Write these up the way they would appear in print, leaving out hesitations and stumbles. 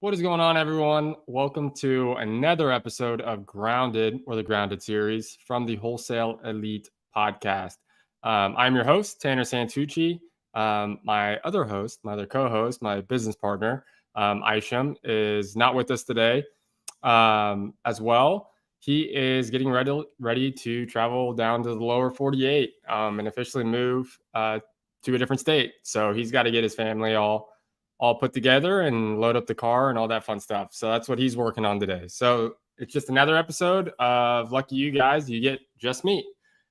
What is going on, everyone? Welcome to another episode of Grounded, or the Grounded series from the Wholesale Elite podcast. I'm your host, Tanner Santucci. My other co-host, my business partner, Isham, is not with us today as well. He is getting ready to travel down to the lower 48 and officially move to a different state. So he's got to get his family all put together and load up the car and all that fun stuff. So that's what he's working on today. So it's just another episode of lucky you guys. You get just me.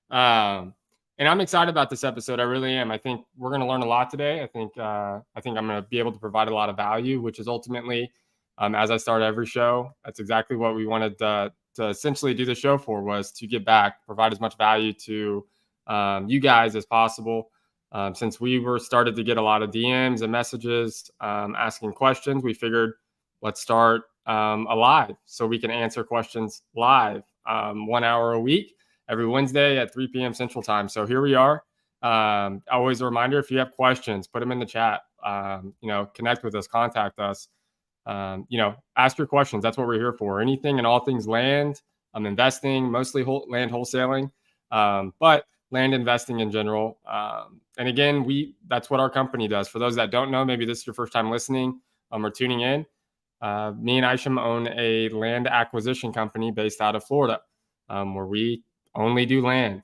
And I'm excited about this episode. I really am. I think we're going to learn a lot today. I think I'm going to be able to provide a lot of value, which is ultimately, as I start every show, that's exactly what we wanted to essentially do the show for, was to give back, provide as much value to you guys as possible. Since we started to get a lot of DMs and messages asking questions, we figured let's start a live so we can answer questions live 1 hour a week, every Wednesday at 3 p.m. Central Time. So here we are. Always a reminder, if you have questions, put them in the chat. Connect with us, contact us. Ask your questions. That's what we're here for. Anything and all things land. I'm investing, mostly land wholesaling, but land investing in general. And again, that's what our company does. For those that don't know, maybe this is your first time listening or tuning in. Me and Isham own a land acquisition company based out of Florida, where we only do land.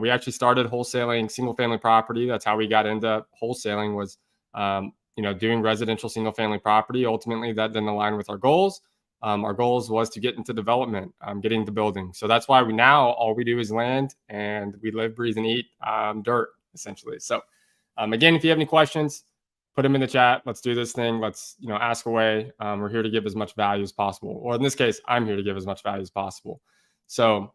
We actually started wholesaling single family property. That's how we got into wholesaling, was doing residential single family property. Ultimately, that didn't align with our goals. Our goals was to get into development, getting into building. So that's why all we do is land, and we live, breathe, and eat dirt, essentially. So again, if you have any questions, put them in the chat. Let's do this thing. Let's ask away. We're here to give as much value as possible. Or in this case, I'm here to give as much value as possible. So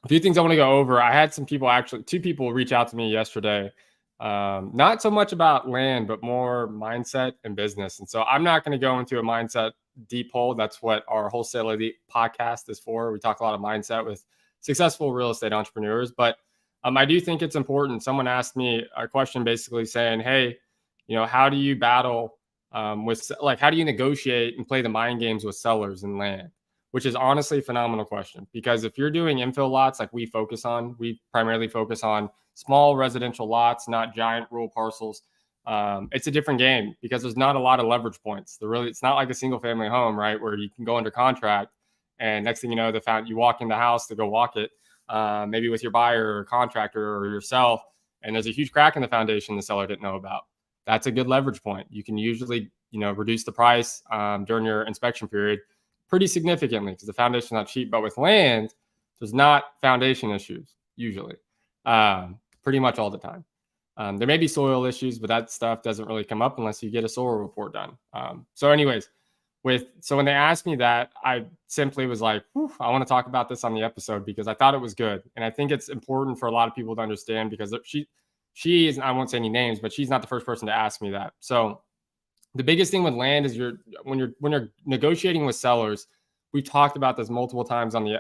a few things I want to go over. I had two people reach out to me yesterday. Not so much about land, but more mindset and business. And so I'm not going to go into a mindset deep hole. That's what our Wholesale Elite podcast is for. We talk a lot of mindset with successful real estate entrepreneurs, but I do think it's important. Someone asked me a question basically saying, hey, how do you battle how do you negotiate and play the mind games with sellers in land? Which is honestly a phenomenal question, because if you're doing infill lots like we primarily focus on small residential lots, not giant rural parcels. It's a different game because there's not a lot of leverage points. It's not like a single family home, right, where you can go under contract and next thing you know, you walk in the house to go walk it, maybe with your buyer or contractor or yourself, and there's a huge crack in the foundation the seller didn't know about. That's a good leverage point. You can usually, reduce the price during your inspection period pretty significantly because the foundation is not cheap. But with land, there's not foundation issues usually, pretty much all the time. There may be soil issues, but that stuff doesn't really come up unless you get a soil report done. So when they asked me that, I simply was like, I want to talk about this on the episode because I thought it was good. And I think it's important for a lot of people to understand, because she is, I won't say any names, but she's not the first person to ask me that. So the biggest thing with land is when you're negotiating with sellers, we've talked about this multiple times on the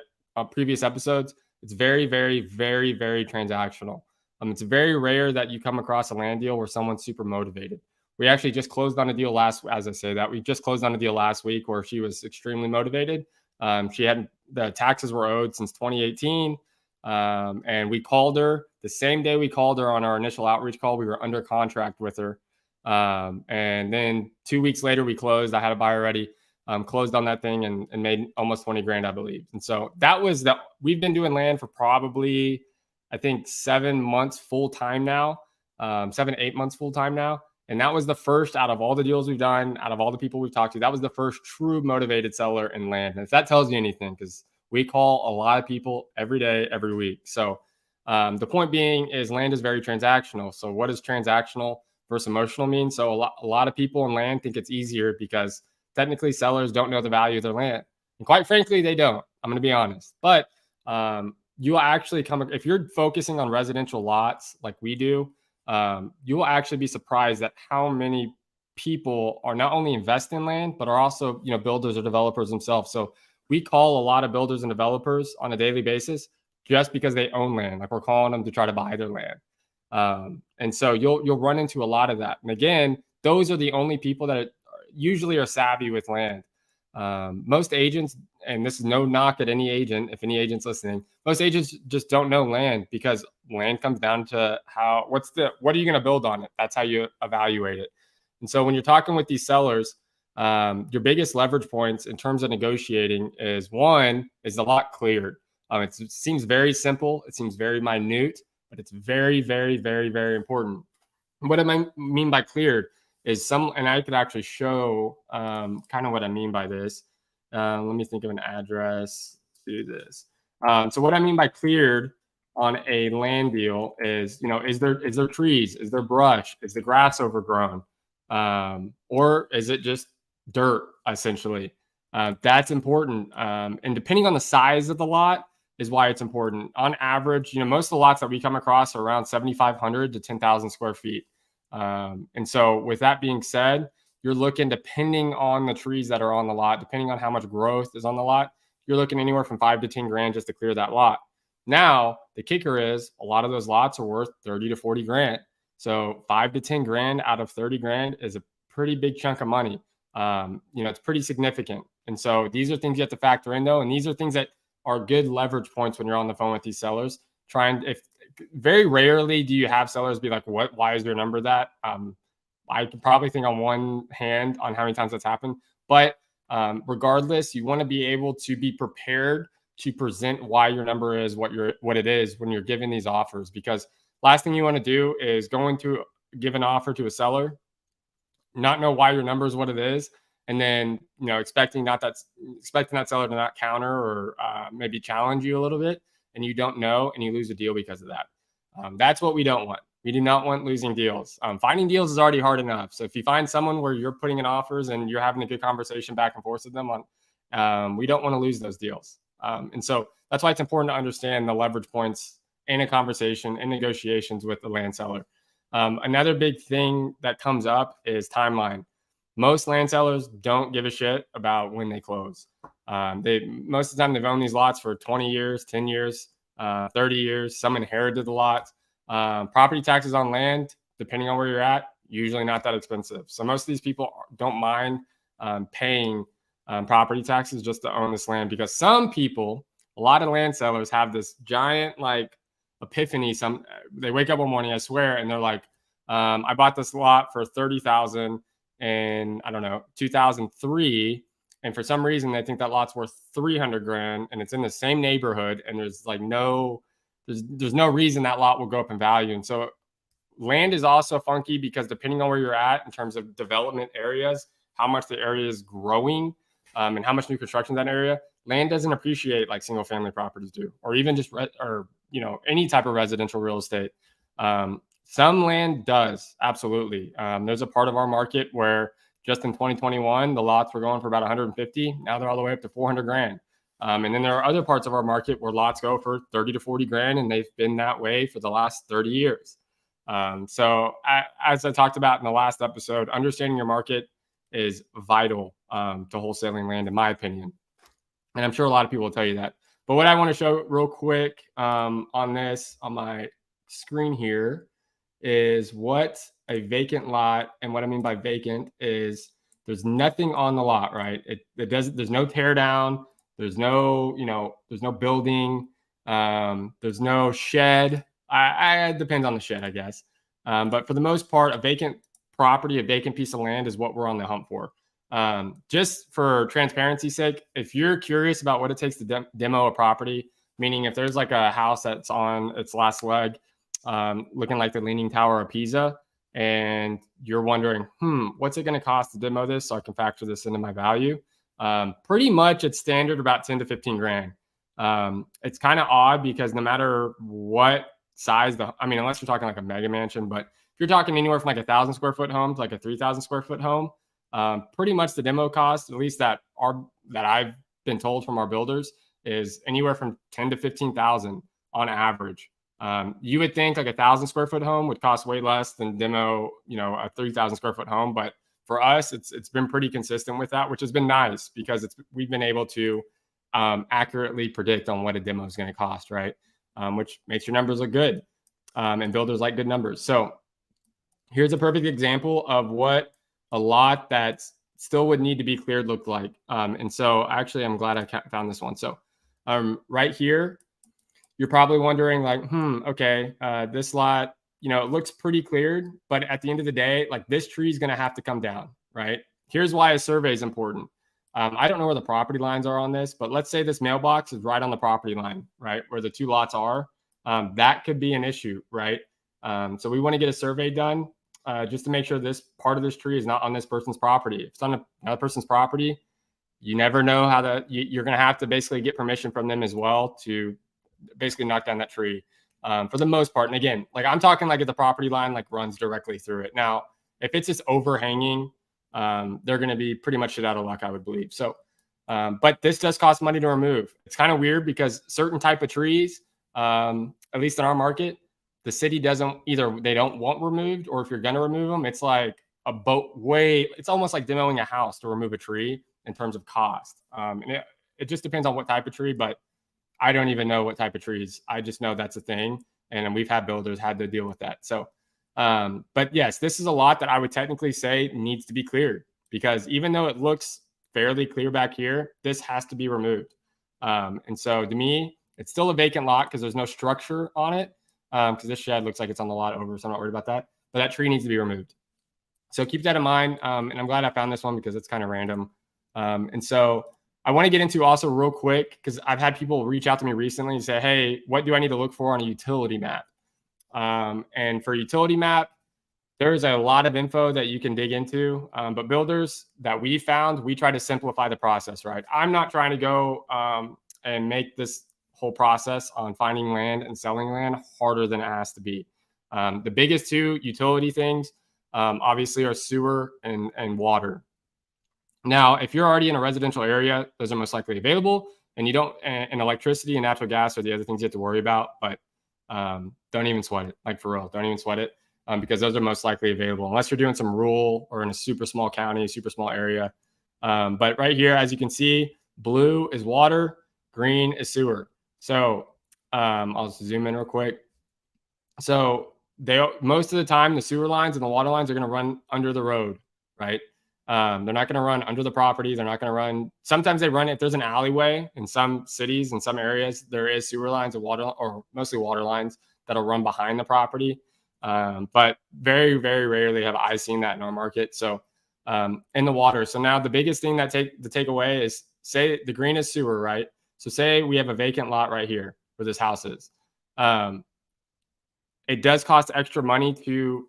previous episodes. It's very, very, very, very transactional. It's very rare that you come across a land deal where someone's super motivated. We actually just closed on a deal we just closed on a deal last week where she was extremely motivated. The taxes were owed since 2018. And we called her the same day we called her on our initial outreach call. We were under contract with her. And then 2 weeks later we closed. I had a buyer ready, closed on that thing and made almost 20 grand, I believe. And so we've been doing land for probably, I think 7 months full time now, 8 months full time now. And that was the first out of all the deals we've done, out of all the people we've talked to, that was the first true motivated seller in land. And if that tells you anything, because we call a lot of people every day, every week. So the point being is land is very transactional. So what does transactional versus emotional mean? So a lot of people in land think it's easier because technically sellers don't know the value of their land. And quite frankly, they don't. I'm going to be honest. But you will actually if you're focusing on residential lots like we do, you will actually be surprised at how many people are not only investing in land, but are also, builders or developers themselves. So we call a lot of builders and developers on a daily basis just because they own land. Like we're calling them to try to buy their land. And so you'll run into a lot of that. And again, those are the only people that usually are savvy with land. Most agents, and this is no knock at any agent, if any agent's listening, most agents just don't know land, because land comes down to what are you going to build on it? That's how you evaluate it. And so when you're talking with these sellers, your biggest leverage points in terms of negotiating is, one, is the lot cleared. It seems very simple. It seems very minute, but it's very, very, very, very important. What I mean by cleared is and I could actually show kind of what I mean by this. Let me think of an address to do this. So what I mean by cleared on a land deal is, is there trees? Is there brush? Is the grass overgrown? Or is it just dirt, essentially? That's important. And depending on the size of the lot is why it's important. On average, most of the lots that we come across are around 7,500 to 10,000 square feet. And so with that being said, you're looking, depending on the trees that are on the lot, depending on how much growth is on the lot, you're looking anywhere from 5 to 10 grand just to clear that lot. Now, the kicker is a lot of those lots are worth 30 to 40 grand. So 5 to 10 grand out of 30 grand is a pretty big chunk of money. It's pretty significant. And so these are things you have to factor in, though. And these are things that are good leverage points when you're on the phone with these sellers. Very rarely do you have sellers be like, why is your number that? I could probably think on one hand on how many times that's happened. But regardless, you want to be able to be prepared to present why your number is what it is when you're giving these offers. Because last thing you want to do is going to give an offer to a seller, not know why your number is what it is, and then expecting that seller to not counter or maybe challenge you a little bit, and you don't know, and you lose a deal because of that. That's what we don't want. We do not want losing deals. Finding deals is already hard enough. So if you find someone where you're putting in offers and you're having a good conversation back and forth with them we don't want to lose those deals. And so that's why it's important to understand the leverage points in a conversation, in negotiations with the land seller. Another big thing that comes up is timeline. Most land sellers don't give a shit about when they close. Most of the time they've owned these lots for 20 years, 10 years, 30 years. Some inherited the lots. Property taxes on land, depending on where you're at, usually not that expensive. So most of these people don't mind paying property taxes just to own this land, because some people, a lot of land sellers have this giant epiphany. They wake up one morning, I swear, and they're like, I bought this lot for $30,000 in, 2003. And for some reason, they think that lot's worth 300 grand and it's in the same neighborhood. And there's there's no reason that lot will go up in value. And so land is also funky, because depending on where you're at in terms of development areas, how much the area is growing, and how much new construction in that area, land doesn't appreciate like single family properties do, or even just any type of residential real estate. Some land does, absolutely. There's a part of our market where just in 2021, the lots were going for about 150. Now they're all the way up to 400 grand. And then there are other parts of our market where lots go for 30 to 40 grand, and they've been that way for the last 30 years. So as I talked about in the last episode, understanding your market is vital to wholesaling land, in my opinion. And I'm sure a lot of people will tell you that. But what I want to show real quick on my screen here is what a vacant lot, and what I mean by vacant is there's nothing on the lot, right? There's no tear down, there's no building, there's no shed. It depends on the shed, I guess. But for the most part, a vacant property, a vacant piece of land is what we're on the hunt for. Just for transparency's sake, if you're curious about what it takes to demo a property, meaning if there's like a house that's on its last leg, looking like the Leaning Tower of Pisa, and you're wondering, what's it going to cost to demo this so I can factor this into my value? Pretty much it's standard about 10 to 15 grand. It's kind of odd because no matter what size unless you're talking like a mega mansion, but if you're talking anywhere from like 1,000 square foot home to like a 3,000 square foot home, pretty much the demo cost, at least that I've been told from our builders, is anywhere from 10 to 15,000 on average. You would think like 1,000 square foot home would cost way less than demo, a 3,000 square foot home. But for us, it's been pretty consistent with that, which has been nice because we've been able to accurately predict on what a demo is going to cost, right? Which makes your numbers look good. And builders like good numbers. So here's a perfect example of what a lot that's still would need to be cleared look like. And so actually, I'm glad I found this one. So right here, you're probably wondering like, okay, this lot, it looks pretty cleared, but at the end of the day, like this tree is going to have to come down, right? Here's why a survey is important. I don't know where the property lines are on this, but let's say this mailbox is right on the property line, right? Where the two lots are. That could be an issue, right? So we want to get a survey done just to make sure this part of this tree is not on this person's property. If it's on another person's property, you never know how you're going to have to basically get permission from them as well to basically knock down that tree for the most part. And again, like I'm talking like if the property line like runs directly through it. Now, if it's just overhanging, they're going to be pretty much shit out of luck, I would believe. So, but this does cost money to remove. It's kind of weird because certain type of trees, at least in our market, the city doesn't either. They don't want removed, or if you're going to remove them, it's like a boat way. It's almost like demoing a house to remove a tree in terms of cost. And it just depends on what type of tree, but I don't even know what type of trees. I just know that's a thing. And we've had builders had to deal with that. So, but yes, this is a lot that I would technically say needs to be cleared because even though it looks fairly clear back here, this has to be removed. And so to me, it's still a vacant lot because there's no structure on it. Because this shed looks like it's on the lot over, so I'm not worried about that. But that tree needs to be removed. So keep that in mind. And I'm glad I found this one because it's kind of random. And so I want to get into also real quick because I've had people reach out to me recently and say, hey, what do I need to look for on a utility map? And for utility map, there's a lot of info that you can dig into. But builders that we found, we try to simplify the process, right? I'm not trying to go and make this whole process on finding land and selling land harder than it has to be. The biggest two utility things, obviously, are sewer and water. Now, if you're already in a residential area, those are most likely available, and you don't. And electricity and natural gas are the other things you have to worry about. But don't even sweat it, like for real. Don't even sweat it because those are most likely available unless you're doing some rural or in a super small county, super small area. But right here, as you can see, blue is water, green is sewer. So I'll just zoom in real quick. So most of the time, the sewer lines and the water lines are going to run under the road, right? They're not going to run under the property. They're not going to run. Sometimes they run if there's an alleyway in some cities, in some areas, there is sewer lines and water, or mostly water lines that'll run behind the property. But very, very rarely have I seen that in our market. So in the water. So now the biggest thing that the takeaway is, say the green is sewer, right? So say we have a vacant lot right here where this house is. It does cost extra money to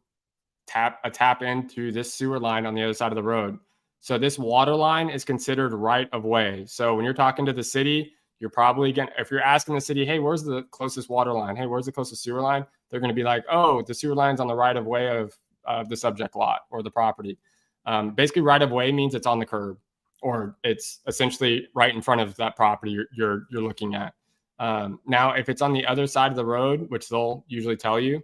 tap into this sewer line on the other side of the road. So this water line is considered right of way. So when you're talking to the city, you're probably going to, if you're asking the city, hey, where's the closest water line? Hey, where's the closest sewer line? They're going to be like, oh, the sewer line's on the right of way of the subject lot or the property. Basically, right of way means it's on the curb, or it's essentially right in front of that property you're looking at. Now, if it's on the other side of the road, which they'll usually tell you,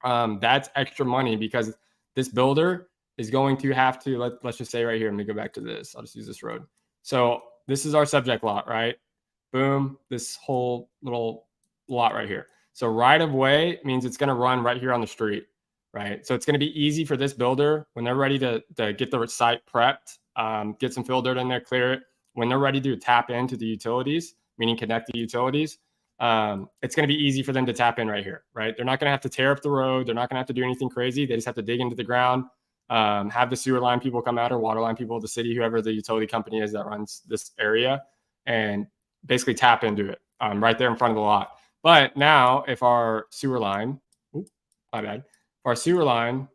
that's extra money because this builder is going to have to, let's just say right here, let me go back to this. I'll just use this road. So this is our subject lot, right? Boom, this whole little lot right here. So right of way means it's going to run right here on the street, right? So it's going to be easy for this builder when they're ready to get the site prepped, get some fill dirt in there, clear it. When they're ready to tap into the utilities, meaning connect the utilities, it's going to be easy for them to tap in right here, right? They're not going to have to tear up the road. They're not going to have to do anything crazy. They just have to dig into the ground, have the sewer line people come out, or water line people, the city, whoever the utility company is that runs this area, and basically tap into it right there in front of the lot. But now if our sewer line, if our sewer line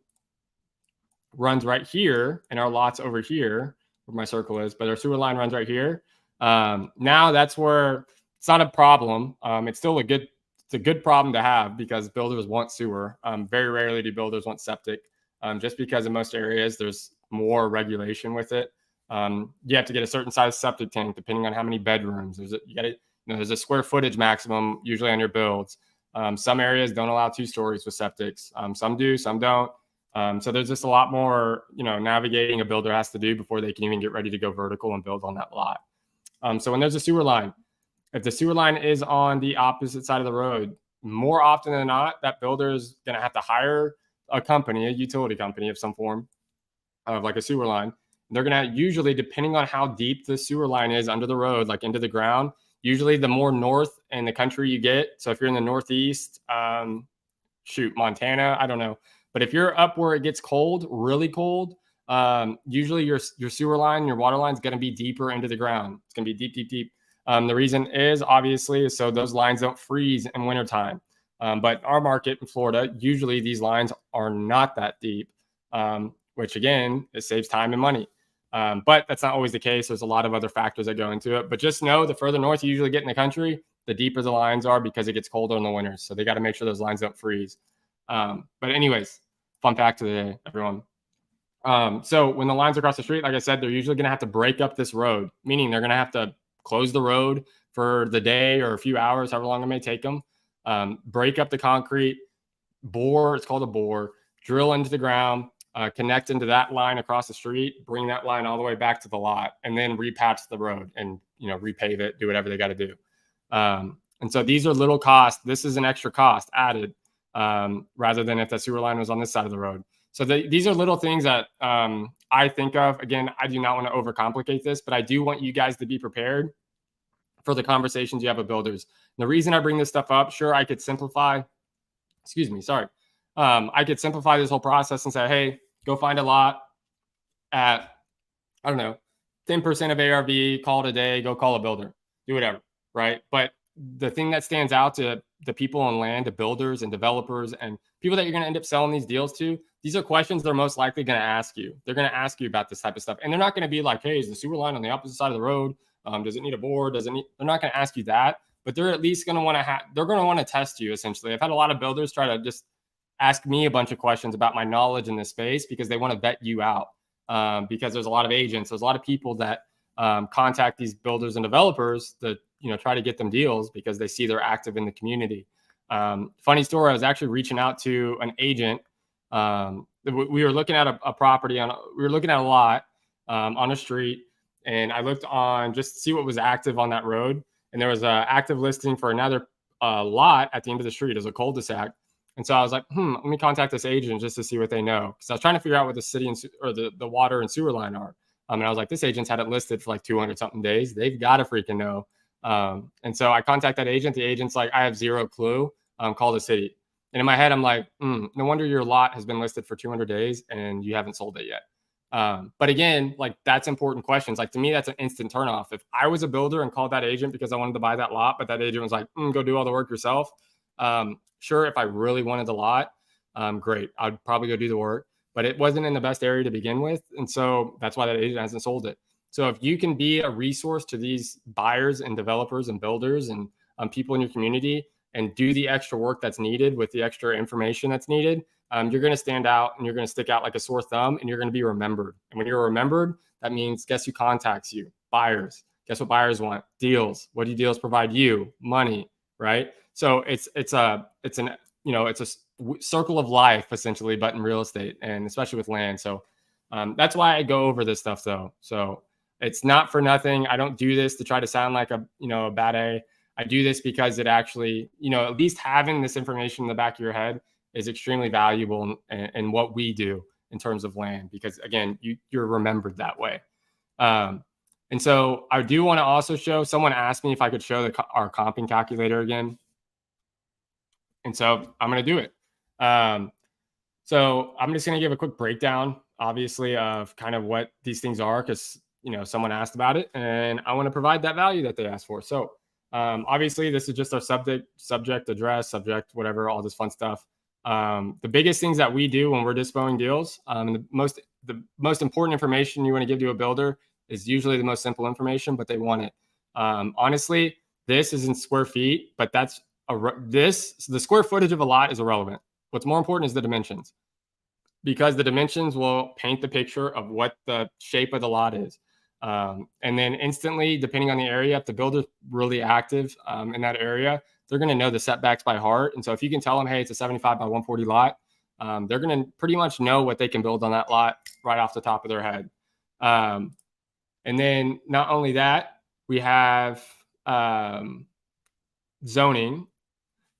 runs right here and our lot's over here where my circle is, but our sewer line runs right here, now that's where it's not a problem. It's still a good problem to have because builders want sewer. Very rarely do builders want septic, just because in most areas there's more regulation with it. You have to get a certain size septic tank depending on how many bedrooms. There's a square footage maximum usually on your builds. Some areas don't allow 2 stories with septics. Some do, some don't. So there's just a lot more, navigating a builder has to do before they can even get ready to go vertical and build on that lot. So when there's a sewer line, if the sewer line is on the opposite side of the road, more often than not, that builder is going to have to hire a company, a utility company of some form, of like a sewer line, They're going to usually, depending on how deep the sewer line is under the road, like into the ground, usually the more north in the country you get. So if you're in the Northeast, Montana, I don't know. But if you're up where it gets cold, really cold, usually your sewer line, your water line is going to be deeper into the ground. It's going to be deep, deep, deep. The reason is obviously so those lines don't freeze in wintertime. But our market in Florida, usually these lines are not that deep, which again, it saves time and money. But that's not always the case. There's a lot of other factors that go into it. But just know the further north you usually get in the country, the deeper the lines are because it gets colder in the winters. So they got to make sure those lines don't freeze. But anyways, fun fact of the day, everyone. So when the lines are across the street, like I said, they're usually going to have to break up this road, meaning they're going to have to close the road for the day or a few hours, however long it may take them, break up the concrete, bore, it's called a bore, drill into the ground, connect into that line across the street, bring that line all the way back to the lot, and then repatch the road and, repave it, do whatever they got to do. And so these are little costs. This is an extra cost added rather than if the sewer line was on this side of the road. So these are little things that I think of. Again, I do not want to overcomplicate this, but I do want you guys to be prepared for the conversations you have with builders. And the reason I bring this stuff up, sure, I could simplify. I could simplify this whole process and say, hey, go find a lot at, I don't know, 10% of ARV, call it a day, go call a builder, do whatever, right? But the thing that stands out to the people on land, the builders and developers and people that you're going to end up selling these deals to, these are questions they're most likely going to ask you. They're going to ask you about this type of stuff. And they're not going to be like, hey, is the sewer line on the opposite side of the road? Does it need a board? They're not going to ask you that, but they're at least going to want to they're going to want to test you essentially. I've had a lot of builders try to just ask me a bunch of questions about my knowledge in this space because they want to vet you out. Because there's a lot of agents, there's a lot of people that contact these builders and developers that, try to get them deals because they see they're active in the community. Funny story, I was actually reaching out to an agent. We were looking at a property we were looking at a lot on a street, and I looked on just to see what was active on that road. And there was an active listing for another lot at the end of the street as a cul-de-sac. And so I was like, let me contact this agent just to see what they know. Because I was trying to figure out what the city or the water and sewer line are. And I was like, this agent's had it listed for like 200 something days. They've got to freaking know. And so I contact that agent. The agent's like, I have zero clue. Call the city. And in my head, I'm like, no wonder your lot has been listed for 200 days and you haven't sold it yet. But again, like that's important questions. Like to me, that's an instant turnoff. If I was a builder and called that agent because I wanted to buy that lot, but that agent was like, go do all the work yourself. Sure, if I really wanted the lot, great. I'd probably go do the work, but it wasn't in the best area to begin with. And so that's why that agent hasn't sold it. So if you can be a resource to these buyers and developers and builders and people in your community and do the extra work that's needed with the extra information that's needed, you're going to stand out and you're going to stick out like a sore thumb and you're going to be remembered. And when you're remembered, that means guess who contacts you? Buyers. Guess what buyers want? Deals. What do deals provide you? Money, right? So it's a circle of life essentially, but in real estate and especially with land. So that's why I go over this stuff though. So it's not for nothing. I don't do this to try to sound like a bad A. I do this because it actually, at least having this information in the back of your head is extremely valuable in what we do in terms of land, because again, you're remembered that way. And so I do want to also show, someone asked me if I could show our comping calculator again. And so I'm going to do it. So I'm just going to give a quick breakdown, obviously, of kind of what these things are, because, someone asked about it and I want to provide that value that they asked for. So obviously this is just our subject, address, subject, whatever, all this fun stuff. The biggest things that we do when we're dispoing deals, the most important information you want to give to a builder is usually the most simple information, but they want it. Honestly, this is in square feet, but the square footage of a lot is irrelevant. What's more important is the dimensions, because the dimensions will paint the picture of what the shape of the lot is. And then instantly, depending on the area, if the builder's really active in that area, they're going to know the setbacks by heart. And so if you can tell them, hey, it's a 75 by 140 lot, they're going to pretty much know what they can build on that lot right off the top of their head. And then not only that, we have zoning,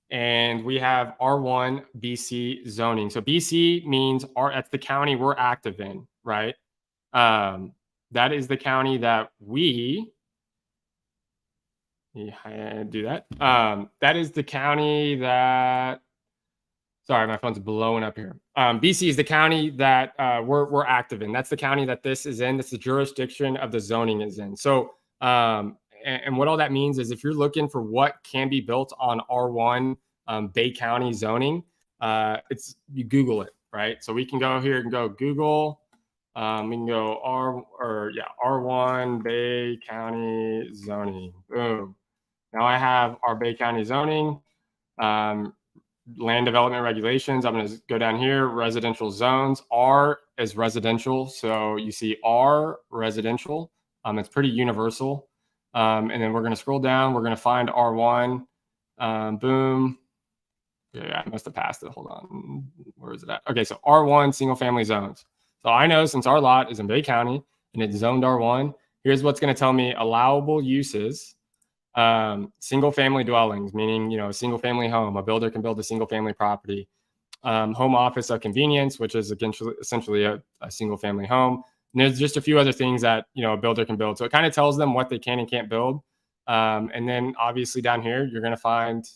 and we have R1 BC zoning. So BC means that's the county we're active in, right? that is the county that we do that. That is the county that. Sorry, my phone's blowing up here. BC is the county that we're active in. That's the county that this is in. That's the jurisdiction of the zoning is in. So, and what all that means is if you're looking for what can be built on R1 Bay County zoning, you Google it, right? So we can go here and go Google. We can go R1 Bay County zoning. Boom. Now I have our Bay County zoning. Land development regulations. I'm going to go down here. Residential zones. R is residential. So you see R residential. It's pretty universal. And then we're going to scroll down. We're going to find R1. Boom. Yeah, I must have passed it. Hold on. Where is it at? Okay, so R1 single family zones. So I know since our lot is in Bay County and it's zoned R1, here's what's going to tell me allowable uses. Single family dwellings, meaning, a single family home. A builder can build a single family property. Home office of convenience, which is essentially a single family home. And there's just a few other things that, a builder can build. So it kind of tells them what they can and can't build. And then obviously down here, you're going to find,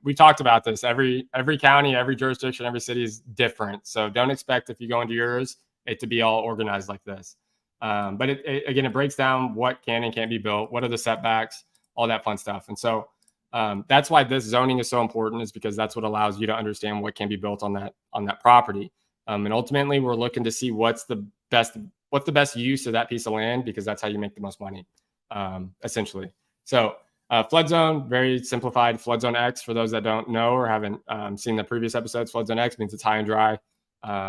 we talked about this, every county, every jurisdiction, every city is different. So don't expect if you go into yours, it to be all organized like this. But it breaks down what can and can't be built. What are the setbacks? All that fun stuff. And so that's why this zoning is so important, is because that's what allows you to understand what can be built on that property. And ultimately, we're looking to see what's the best use of that piece of land, because that's how you make the most money, essentially. So flood zone, very simplified. Flood zone X, for those that don't know or haven't seen the previous episodes, flood zone X means it's high and dry,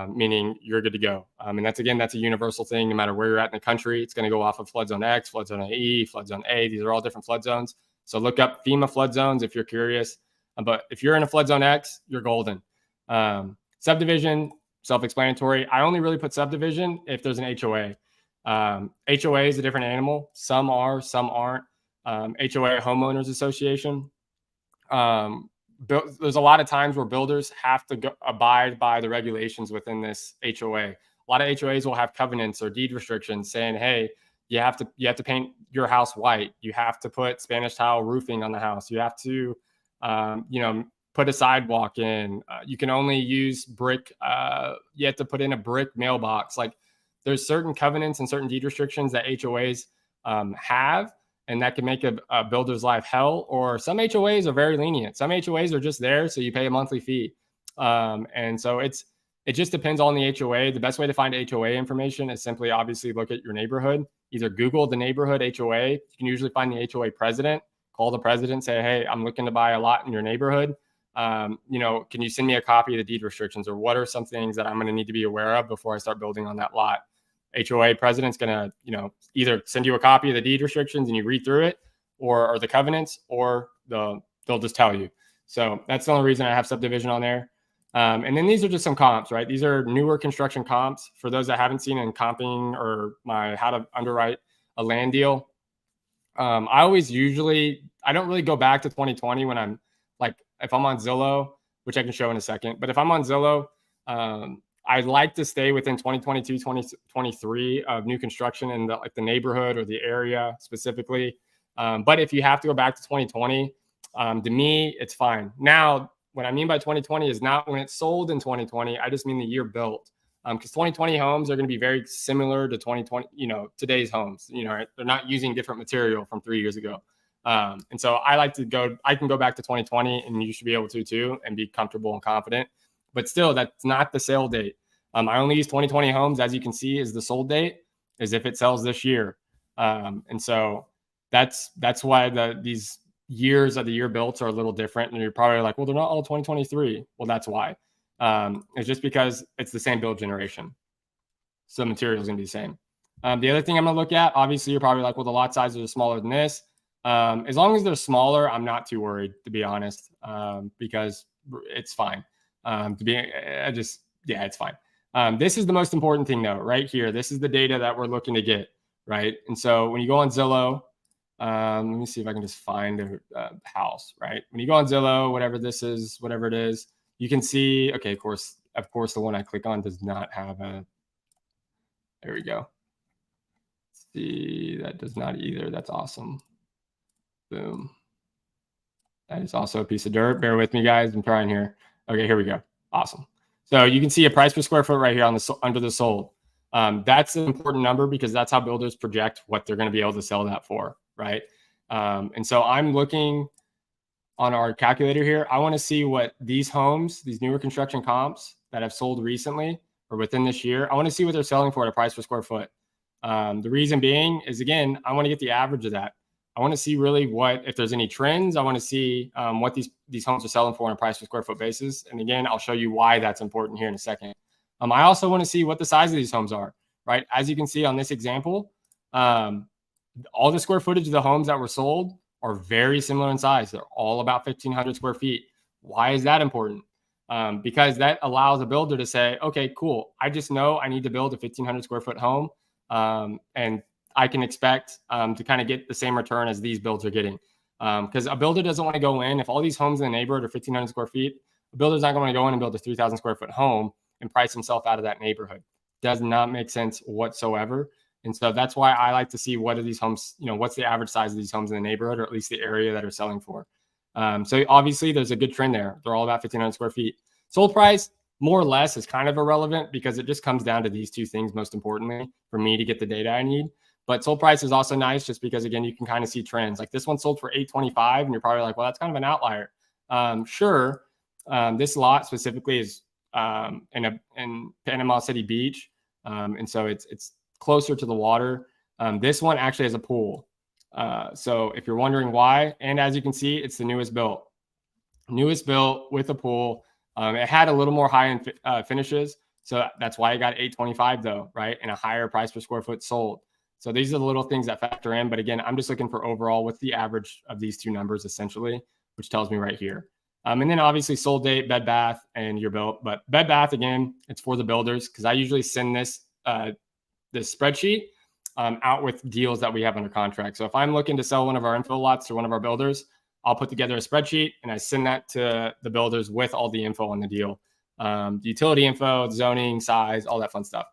meaning you're good to go. And that's a universal thing. No matter where you're at in the country, it's going to go off of flood zone X, flood zone AE, flood zone A. These are all different flood zones. So look up FEMA flood zones if you're curious. But if you're in a flood zone X, you're golden. Subdivision, self-explanatory. I only really put subdivision if there's an HOA. HOA is a different animal. Some are, some aren't. HOA, homeowners association. There's a lot of times where builders have to abide by the regulations within this HOA. A lot of HOAs will have covenants or deed restrictions saying, hey, you have to paint your house white. You have to put Spanish tile roofing on the house. You have to, put a sidewalk in. You can only use brick. You have to put in a brick mailbox. Like, there's certain covenants and certain deed restrictions that HOAs have. And that can make a builder's life hell. Or some HOAs are very lenient. Some HOAs are just there, so you pay a monthly fee. And so it just depends on the HOA. The best way to find HOA information is simply, obviously, look at your neighborhood. Either Google the neighborhood HOA. You can usually find the HOA president. Call the president, say, hey, I'm looking to buy a lot in your neighborhood. Can you send me a copy of the deed restrictions, or what are some things that I'm going to need to be aware of before I start building on that lot? HOA president's going to, either send you a copy of the deed restrictions and you read through it, or the covenants, or they'll just tell you. So that's the only reason I have subdivision on there. And then these are just some comps, right? These are newer construction comps for those that haven't seen in comping or my how to underwrite a land deal. I don't really go back to 2020 when I'm like, if I'm on Zillow, which I can show in a second, but if I'm on Zillow, I like to stay within 2022, 2023 of new construction in the neighborhood or the area specifically. But if you have to go back to 2020, to me, it's fine. Now, what I mean by 2020 is not when it's sold in 2020. I just mean the year built. Because 2020 homes are going to be very similar to 2020, today's homes. They're not using different material from 3 years ago. And so I can go back to 2020, and you should be able to too, and be comfortable and confident. But still, that's not the sale date. I only use 2020 homes, as you can see, is the sold date, is if it sells this year. And so that's why these years of the year built are a little different. And you're probably like, well, they're not all 2023. Well, that's why. It's just because it's the same build generation. So the material is going to be the same. The other thing I'm going to look at, obviously, you're probably like, well, the lot sizes are smaller than this. As long as they're smaller, I'm not too worried, to be honest, because it's fine. It's fine. This is the most important thing, though, right here. This is the data that we're looking to get, right? And so when you go on Zillow, let me see if I can just find a house, right? When you go on Zillow, whatever it is, you can see, okay, of course, the one I click on does not have there we go. Let's see, that does not either. That's awesome. Boom. That is also a piece of dirt. Bear with me, guys. I'm trying here. Okay, here we go. Awesome. So you can see a price per square foot right here on the under the sold. That's an important number because that's how builders project what they're going to be able to sell that for, right? And so I'm looking on our calculator here. I want to see what these homes, these newer construction comps that have sold recently or within this year, I want to see what they're selling for at a price per square foot. The reason being is, again, I want to get the average of that. I want to see really if there's any trends. I want to see what these homes are selling for on a price per square foot basis. And again, I'll show you why that's important here in a second. I also want to see what the size of these homes are, right? As you can see on this example, all the square footage of the homes that were sold are very similar in size. They're all about 1,500 square feet. Why is that important? Because that allows a builder to say, okay, cool. I just know I need to build a 1,500 square foot home. And I can expect to kind of get the same return as these builds are getting. Because a builder doesn't want to go in. If all these homes in the neighborhood are 1,500 square feet, a builder's not going to go in and build a 3,000 square foot home and price himself out of that neighborhood. Does not make sense whatsoever. And so that's why I like to see what are these homes, what's the average size of these homes in the neighborhood, or at least the area that are selling for. So obviously there's a good trend there. They're all about 1,500 square feet. Sold price, more or less, is kind of irrelevant because it just comes down to these two things, most importantly, for me to get the data I need. But sold price is also nice just because, again, you can kind of see trends. Like this one sold for $825, and you're probably like, well, that's kind of an outlier. Sure. This lot specifically is in Panama City Beach. And so it's closer to the water. This one actually has a pool. So if you're wondering why, and as you can see, it's the newest built with a pool. It had a little more high-end finishes. So that's why it got $825 though, right? And a higher price per square foot sold. So these are the little things that factor in. But again, I'm just looking for overall what's the average of these two numbers essentially, which tells me right here. And then obviously sold date, Bed Bath, and your built. But Bed Bath, again, it's for the builders because I usually send this spreadsheet out with deals that we have under contract. So if I'm looking to sell one of our infill lots to one of our builders, I'll put together a spreadsheet and I send that to the builders with all the info on the deal, the utility info, zoning, size, all that fun stuff.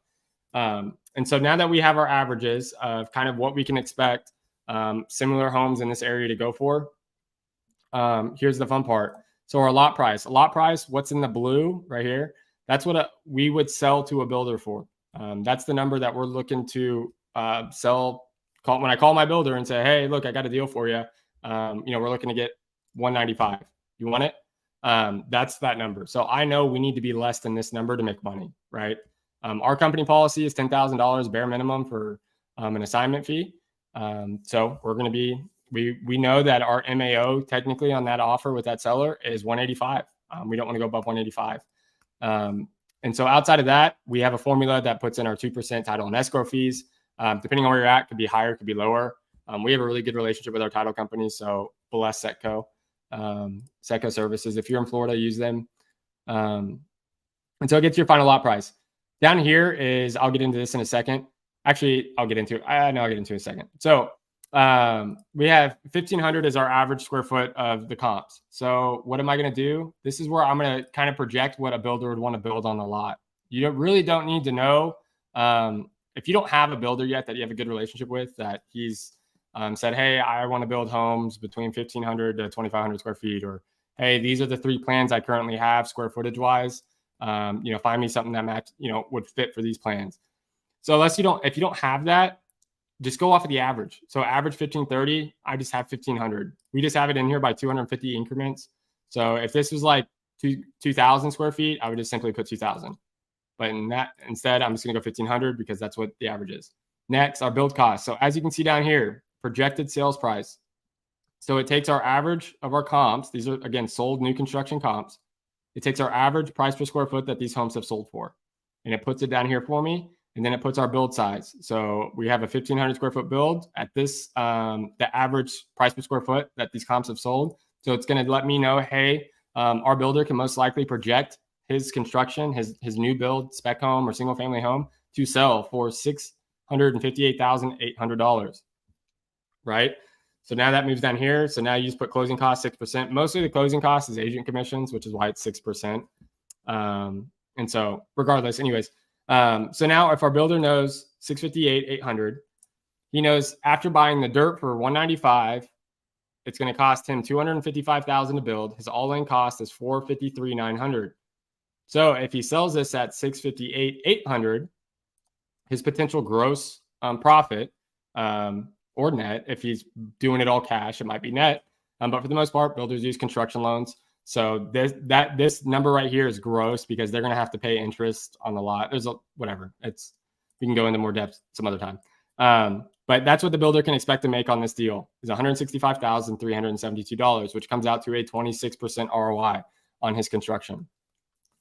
And so now that we have our averages of kind of what we can expect similar homes in this area to go for, here's the fun part. So our lot price, what's in the blue right here, that's what we would sell to a builder for. That's the number that we're looking to sell. When I call my builder and say, hey, look, I got a deal for you. We're looking to get 195. You want it? That's that number. So I know we need to be less than this number to make money, right? Our company policy is $10,000 bare minimum for an assignment fee. So we're going to be, we know that our MAO technically on that offer with that seller is 185. We don't want to go above 185. And so outside of that, we have a formula that puts in our 2% title and escrow fees. Depending on where you're at, could be higher, could be lower. We have a really good relationship with our title company. So bless Setco, Setco services. If you're in Florida, use them. And so it gets your final lot price. Down here is, I'll get into this in a second. Actually, I'll get into it in a second. So we have 1,500 as our average square foot of the comps. So what am I going to do? This is where I'm going to kind of project what a builder would want to build on the lot. You really don't need to know. If you don't have a builder yet that you have a good relationship with, that he's said, hey, I want to build homes between 1,500 to 2,500 square feet, or hey, these are the 3 plans I currently have square footage wise. Find me something that would fit for these plans. So if you don't have that, just go off of the average. So average 1,530, I just have 1,500. We just have it in here by 250 increments. So if this was like 2,000 square feet, I would just simply put 2,000. But instead, I'm just going to go 1,500 because that's what the average is. Next, our build cost. So as you can see down here, projected sales price. So it takes our average of our comps. These are, again, sold new construction comps. It takes our average price per square foot that these homes have sold for, and it puts it down here for me. And then it puts our build size. So we have a 1,500 square foot build at this, the average price per square foot that these comps have sold. So it's going to let me know, hey, our builder can most likely project his construction, his new build spec home or single family home to sell for $658,800, right? So now that moves down here. So now you just put closing costs 6%. Mostly the closing cost is agent commissions, which is why it's 6%. And so regardless, anyways, so now if our builder knows $658,800, He knows after buying the dirt for $195, it's going to cost him $255,000 to build. His all-in cost is $453,900. So if he sells this at $658,800, his potential gross profit or net, if he's doing it all cash, it might be net. But for the most part, builders use construction loans. So this number right here is gross because they're going to have to pay interest on the lot. There's whatever. We can go into more depth some other time. But that's what the builder can expect to make on this deal is $165,372, which comes out to a 26% ROI on his construction.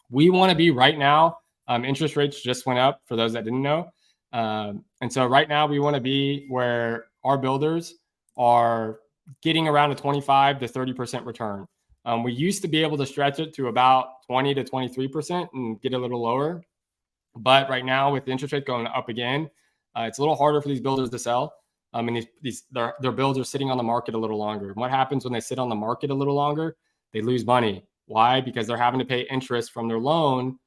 We want to be right now. Interest rates just went up for those that didn't know. And so right now we want to be where our builders are getting around a 25 to 30% return. We used to be able to stretch it to about 20 to 23% and get a little lower. But right now with the interest rate going up again, it's a little harder for these builders to sell. And their builds are sitting on the market a little longer. And what happens when they sit on the market a little longer? They lose money. Why? Because they're having to pay interest from their loan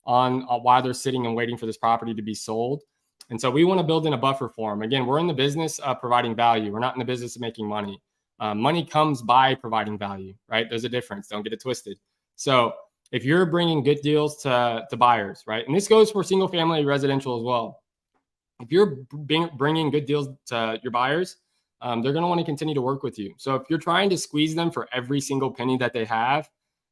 on while they're sitting and waiting for this property to be sold. And so we want to build in a buffer for them. Again, we're in the business of providing value. We're not in the business of making money. Money comes by providing value, right? There's a difference. Don't get it twisted. So if you're bringing good deals to buyers, right? And this goes for single family residential as well. If you're bringing good deals to your buyers, they're going to want to continue to work with you. So if you're trying to squeeze them for every single penny that they have,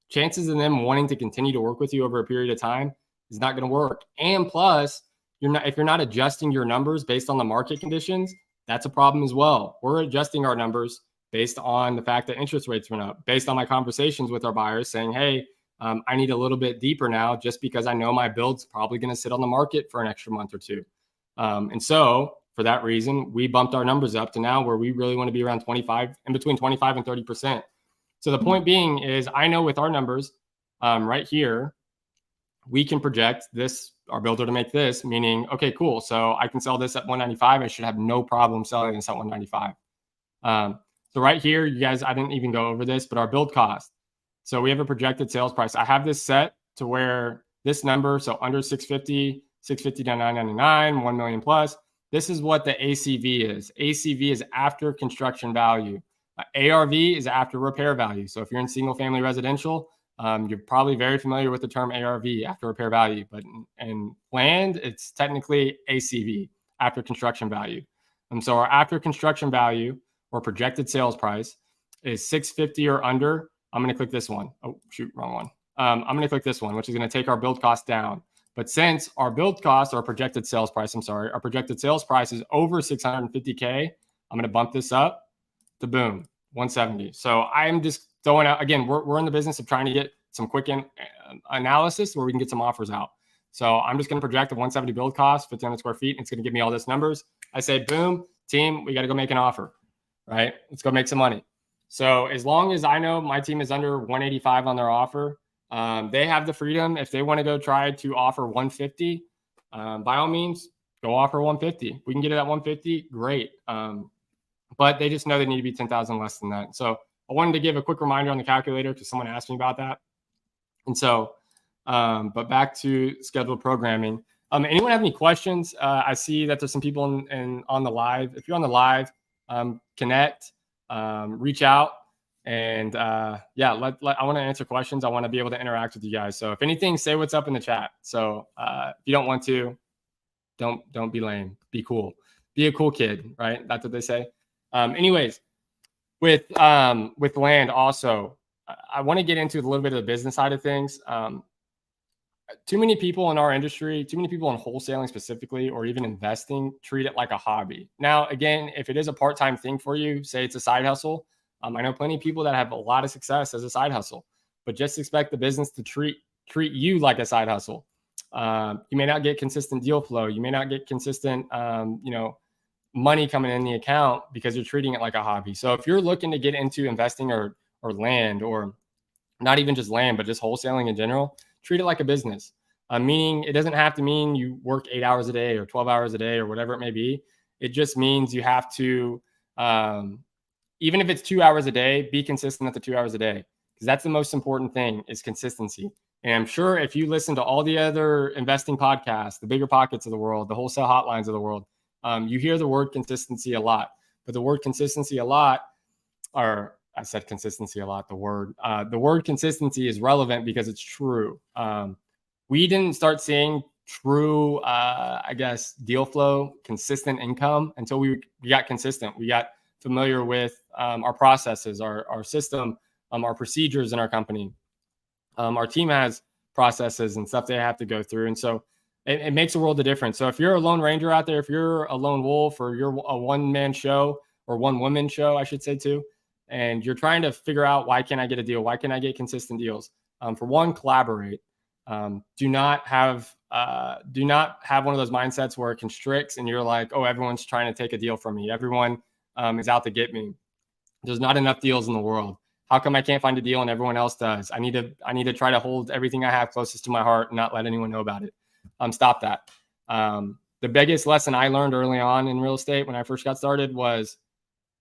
chances of them wanting to continue to work with you over a period of time is not going to work. And plus, if you're not adjusting your numbers based on the market conditions, that's a problem as well. We're adjusting our numbers based on the fact that interest rates went up, based on my conversations with our buyers saying, hey, I need a little bit deeper now just because I know my build's probably going to sit on the market for an extra month or two. And so for that reason, we bumped our numbers up to now where we really want to be around 25, in between 25 and 30%. So the point being is I know with our numbers right here, we can project this, our builder to make this, meaning, okay, cool. So I can sell this at 195. I should have no problem selling this at 195. So right here, you guys, I didn't even go over this, but our build cost. So we have a projected sales price. I have this set to where this number, so under 650 to 999, 1 million plus. This is what the ACV is. ACV is after construction value. ARV is after repair value. So if you're in single family residential, you're probably very familiar with the term ARV, after repair value, but in land, it's technically ACV, after construction value. And so our after construction value or projected sales price is 650 or under. I'm going to click this one. Oh, shoot, wrong one. I'm going to click this one, which is going to take our build cost down. But since our build cost, our projected sales price, our projected sales price is over 650K, I'm going to bump this up to boom, 170. So I'm just throwing out, again, we're in the business of trying to get some quick analysis where we can get some offers out. So I'm just going to project a 170 build cost, 1,500 square feet. And it's going to give me all this numbers. I say, boom, team, we got to go make an offer, right? Let's go make some money. So as long as I know my team is under 185 on their offer, they have the freedom. If they want to go try to offer 150, by all means, go offer 150. We can get it at 150, great. But they just know they need to be 10,000 less than that. So I wanted to give a quick reminder on the calculator because someone asked me about that. And so, but back to scheduled programming. Anyone have any questions? I see that there's some people on the live. If you're on the live, connect, reach out, and yeah, I want to answer questions. I want to be able to interact with you guys. So if anything, say what's up in the chat. So if you don't want to, don't be lame. Be cool. Be a cool kid, right? That's what they say. Anyways, with land also, I want to get into a little bit of the business side of things. Too many people in our industry, too many people in wholesaling specifically, or even investing, treat it like a hobby. Now, again, if it is a part-time thing for you, say it's a side hustle. I know plenty of people that have a lot of success as a side hustle, but just expect the business to treat you like a side hustle. You may not get consistent deal flow. You may not get consistent, money coming in the account because you're treating it like a hobby. So if you're looking to get into investing or land, or not even just land, but just wholesaling in general, treat it like a business. Meaning it doesn't have to mean you work 8 hours a day or 12 hours a day or whatever it may be. It just means you have to, even if it's 2 hours a day, be consistent at the 2 hours a day, because that's the most important thing is consistency. And I'm sure if you listen to all the other investing podcasts, the Bigger Pockets of the world, the wholesale hotlines of the world, You hear the word consistency a lot, but the word consistency a lot, or I said consistency a lot, the word consistency is relevant because it's true. We didn't start seeing true, deal flow, consistent income until we got consistent. We got familiar with our processes, our system, our procedures in our company. Our team has processes and stuff they have to go through. And so it makes a world of difference. So if you're a lone ranger out there, if you're a lone wolf, or you're a one-man show or one-woman show, I should say too, and you're trying to figure out, why can't I get a deal? Why can't I get consistent deals? For one, collaborate. Do not have one of those mindsets where it constricts and you're like, oh, everyone's trying to take a deal from me. Everyone is out to get me. There's not enough deals in the world. How come I can't find a deal and everyone else does? I need to try to hold everything I have closest to my heart and not let anyone know about it. Stop that. The biggest lesson I learned early on in real estate when I first got started was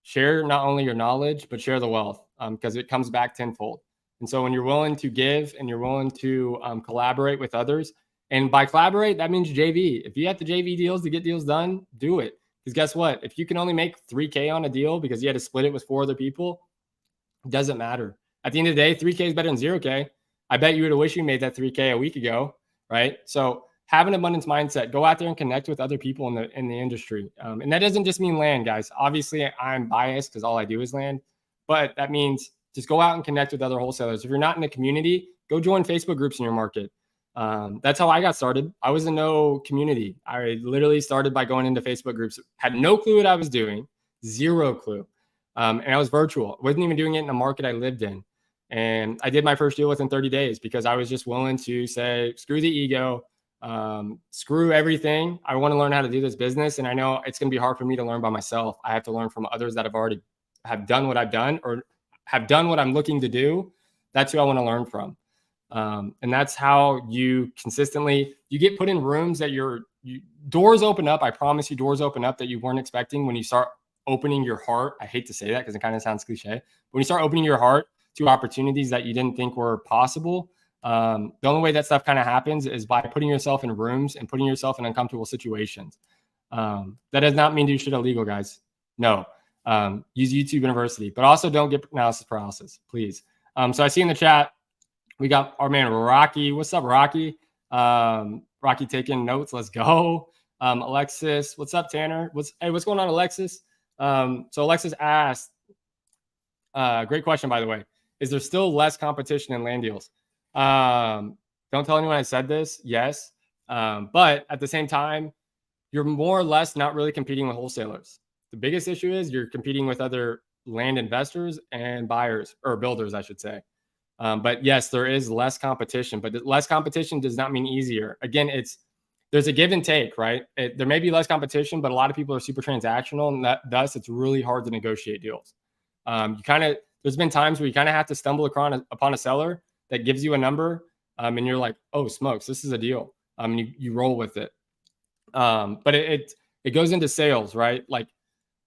share not only your knowledge, but share the wealth, because it comes back tenfold. And so when you're willing to give and you're willing to collaborate with others, and by collaborate, that means JV. If you have to JV deals to get deals done, do it. Because guess what? If you can only make $3K on a deal because you had to split it with 4 other people, it doesn't matter. At the end of the day, $3K is better than $0K. I bet you would have wished you made that $3K a week ago, right? So have an abundance mindset. Go out there and connect with other people in the industry. And that doesn't just mean land, guys. Obviously, I'm biased because all I do is land. But that means just go out and connect with other wholesalers. If you're not in a community, go join Facebook groups in your market. That's how I got started. I was in no community. I literally started by going into Facebook groups. Had no clue what I was doing. Zero clue. And I was virtual. Wasn't even doing it in the market I lived in. And I did my first deal within 30 days because I was just willing to say, screw the ego, screw everything. I want to learn how to do this business. And I know it's going to be hard for me to learn by myself. I have to learn from others that have done what I've done or have done what I'm looking to do. That's who I want to learn from. And that's how you consistently, you get put in rooms that doors open up. I promise you, doors open up that you weren't expecting when you start opening your heart. I hate to say that because it kind of sounds cliche. When you start opening your heart to opportunities that you didn't think were possible, the only way that stuff kind of happens is by putting yourself in rooms and putting yourself in uncomfortable situations. That does not mean you should illegal, guys. No. Use YouTube University, but also don't get analysis paralysis, please. So I see in the chat, we got our man Rocky. What's up, Rocky? Rocky taking notes. Let's go. Alexis, what's up, Tanner? What's going on, Alexis? So Alexis asked, great question, by the way. Is there still less competition in land deals? Don't tell anyone I said this. Yes. But at the same time, you're more or less not really competing with wholesalers. The biggest issue is you're competing with other land investors and buyers, or builders, I should say. But yes, there is less competition, but less competition does not mean easier. Again, there's a give and take, right? There may be less competition, but a lot of people are super transactional, and thus it's really hard to negotiate deals. There's been times where you kind of have to stumble upon a seller that gives you a number, and you're like, oh smokes, this is a deal. You roll with it. But it goes into sales, right? Like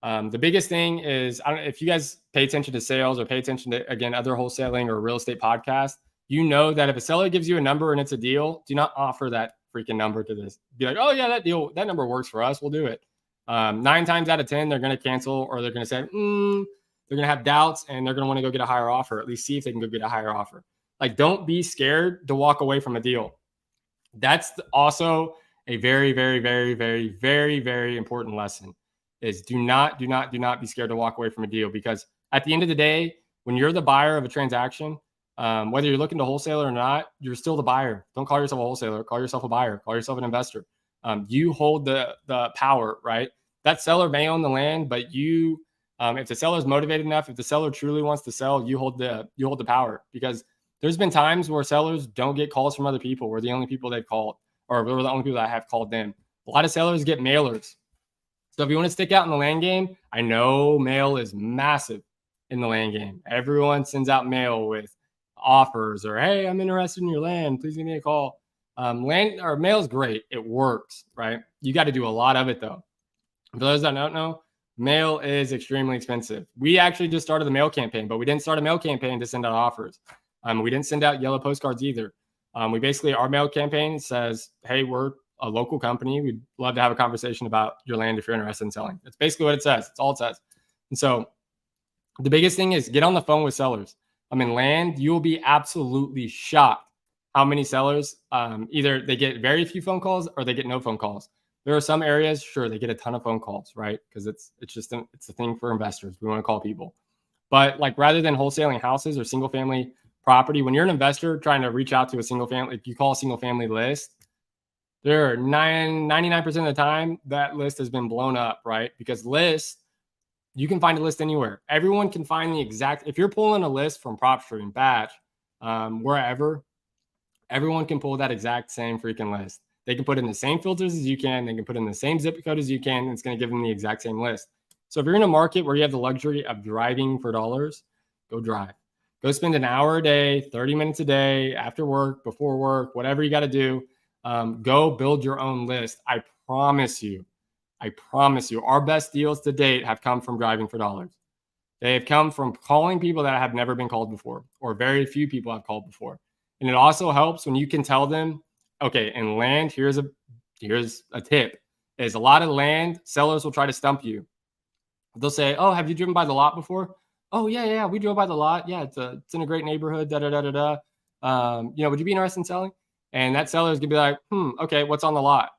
the biggest thing is, I don't know if you guys pay attention to sales or pay attention to, again, other wholesaling or real estate podcasts, you know that if a seller gives you a number and it's a deal, do not offer that freaking number to this. Be like, oh yeah, that number works for us. We'll do it. 9 times out of 10, they're going to cancel, or they're going to say, they're going to have doubts, and they're going to want to go get a higher offer, at least see if they can go get a higher offer. Like, don't be scared to walk away from a deal. That's also a very, very, very, very, very, very important lesson. Is do not be scared to walk away from a deal, because at the end of the day, when you're the buyer of a transaction, whether you're looking to wholesale or not, you're still the buyer. Don't call yourself a wholesaler. Call yourself a buyer. Call yourself an investor. You hold the power, right? That seller may own the land, but you, if the seller is motivated enough, if the seller truly wants to sell, you hold the power. Because there's been times where sellers don't get calls from other people. We're the only people they've called, or we're the only people that have called them. A lot of sellers get mailers. So if you want to stick out in the land game, I know mail is massive in the land game. Everyone sends out mail with offers, or, hey, I'm interested in your land, please give me a call. Land or mail is great. It works, right? You got to do a lot of it though. For those that don't know, mail is extremely expensive. We actually just started the mail campaign, but we didn't start a mail campaign to send out offers. We didn't send out yellow postcards either. Our mail campaign says, hey, we're a local company. We'd love to have a conversation about your land if you're interested in selling. That's basically what it says. It's all it says. And so the biggest thing is get on the phone with sellers. Land, you will be absolutely shocked how many sellers, either they get very few phone calls or they get no phone calls. There are some areas, sure, they get a ton of phone calls, right? Because it's a thing for investors. We want to call people. But like rather than wholesaling houses or single family property, when you're an investor trying to reach out to a single family, if you call a single family list, there are 99% of the time that list has been blown up, right? Because lists, you can find a list anywhere. Everyone can find the exact, if you're pulling a list from PropStream, Batch, wherever, everyone can pull that exact same freaking list. They can put in the same filters as you can. They can put in the same zip code as you can. And it's going to give them the exact same list. So if you're in a market where you have the luxury of driving for dollars, go drive. Go spend an hour a day, 30 minutes a day, after work, before work, whatever you got to do. Go build your own list. I promise you, our best deals to date have come from driving for dollars. They have come from calling people that have never been called before, or very few people have called before. And it also helps when you can tell them, okay, in land, here's a tip. Is a lot of land sellers will try to stump you. They'll say, "Oh, have you driven by the lot before?" "Oh, yeah, we drove by the lot. Yeah, it's in a great neighborhood. Da da da da da. Would you be interested in selling?" And that seller is gonna be like, "Okay, what's on the lot?"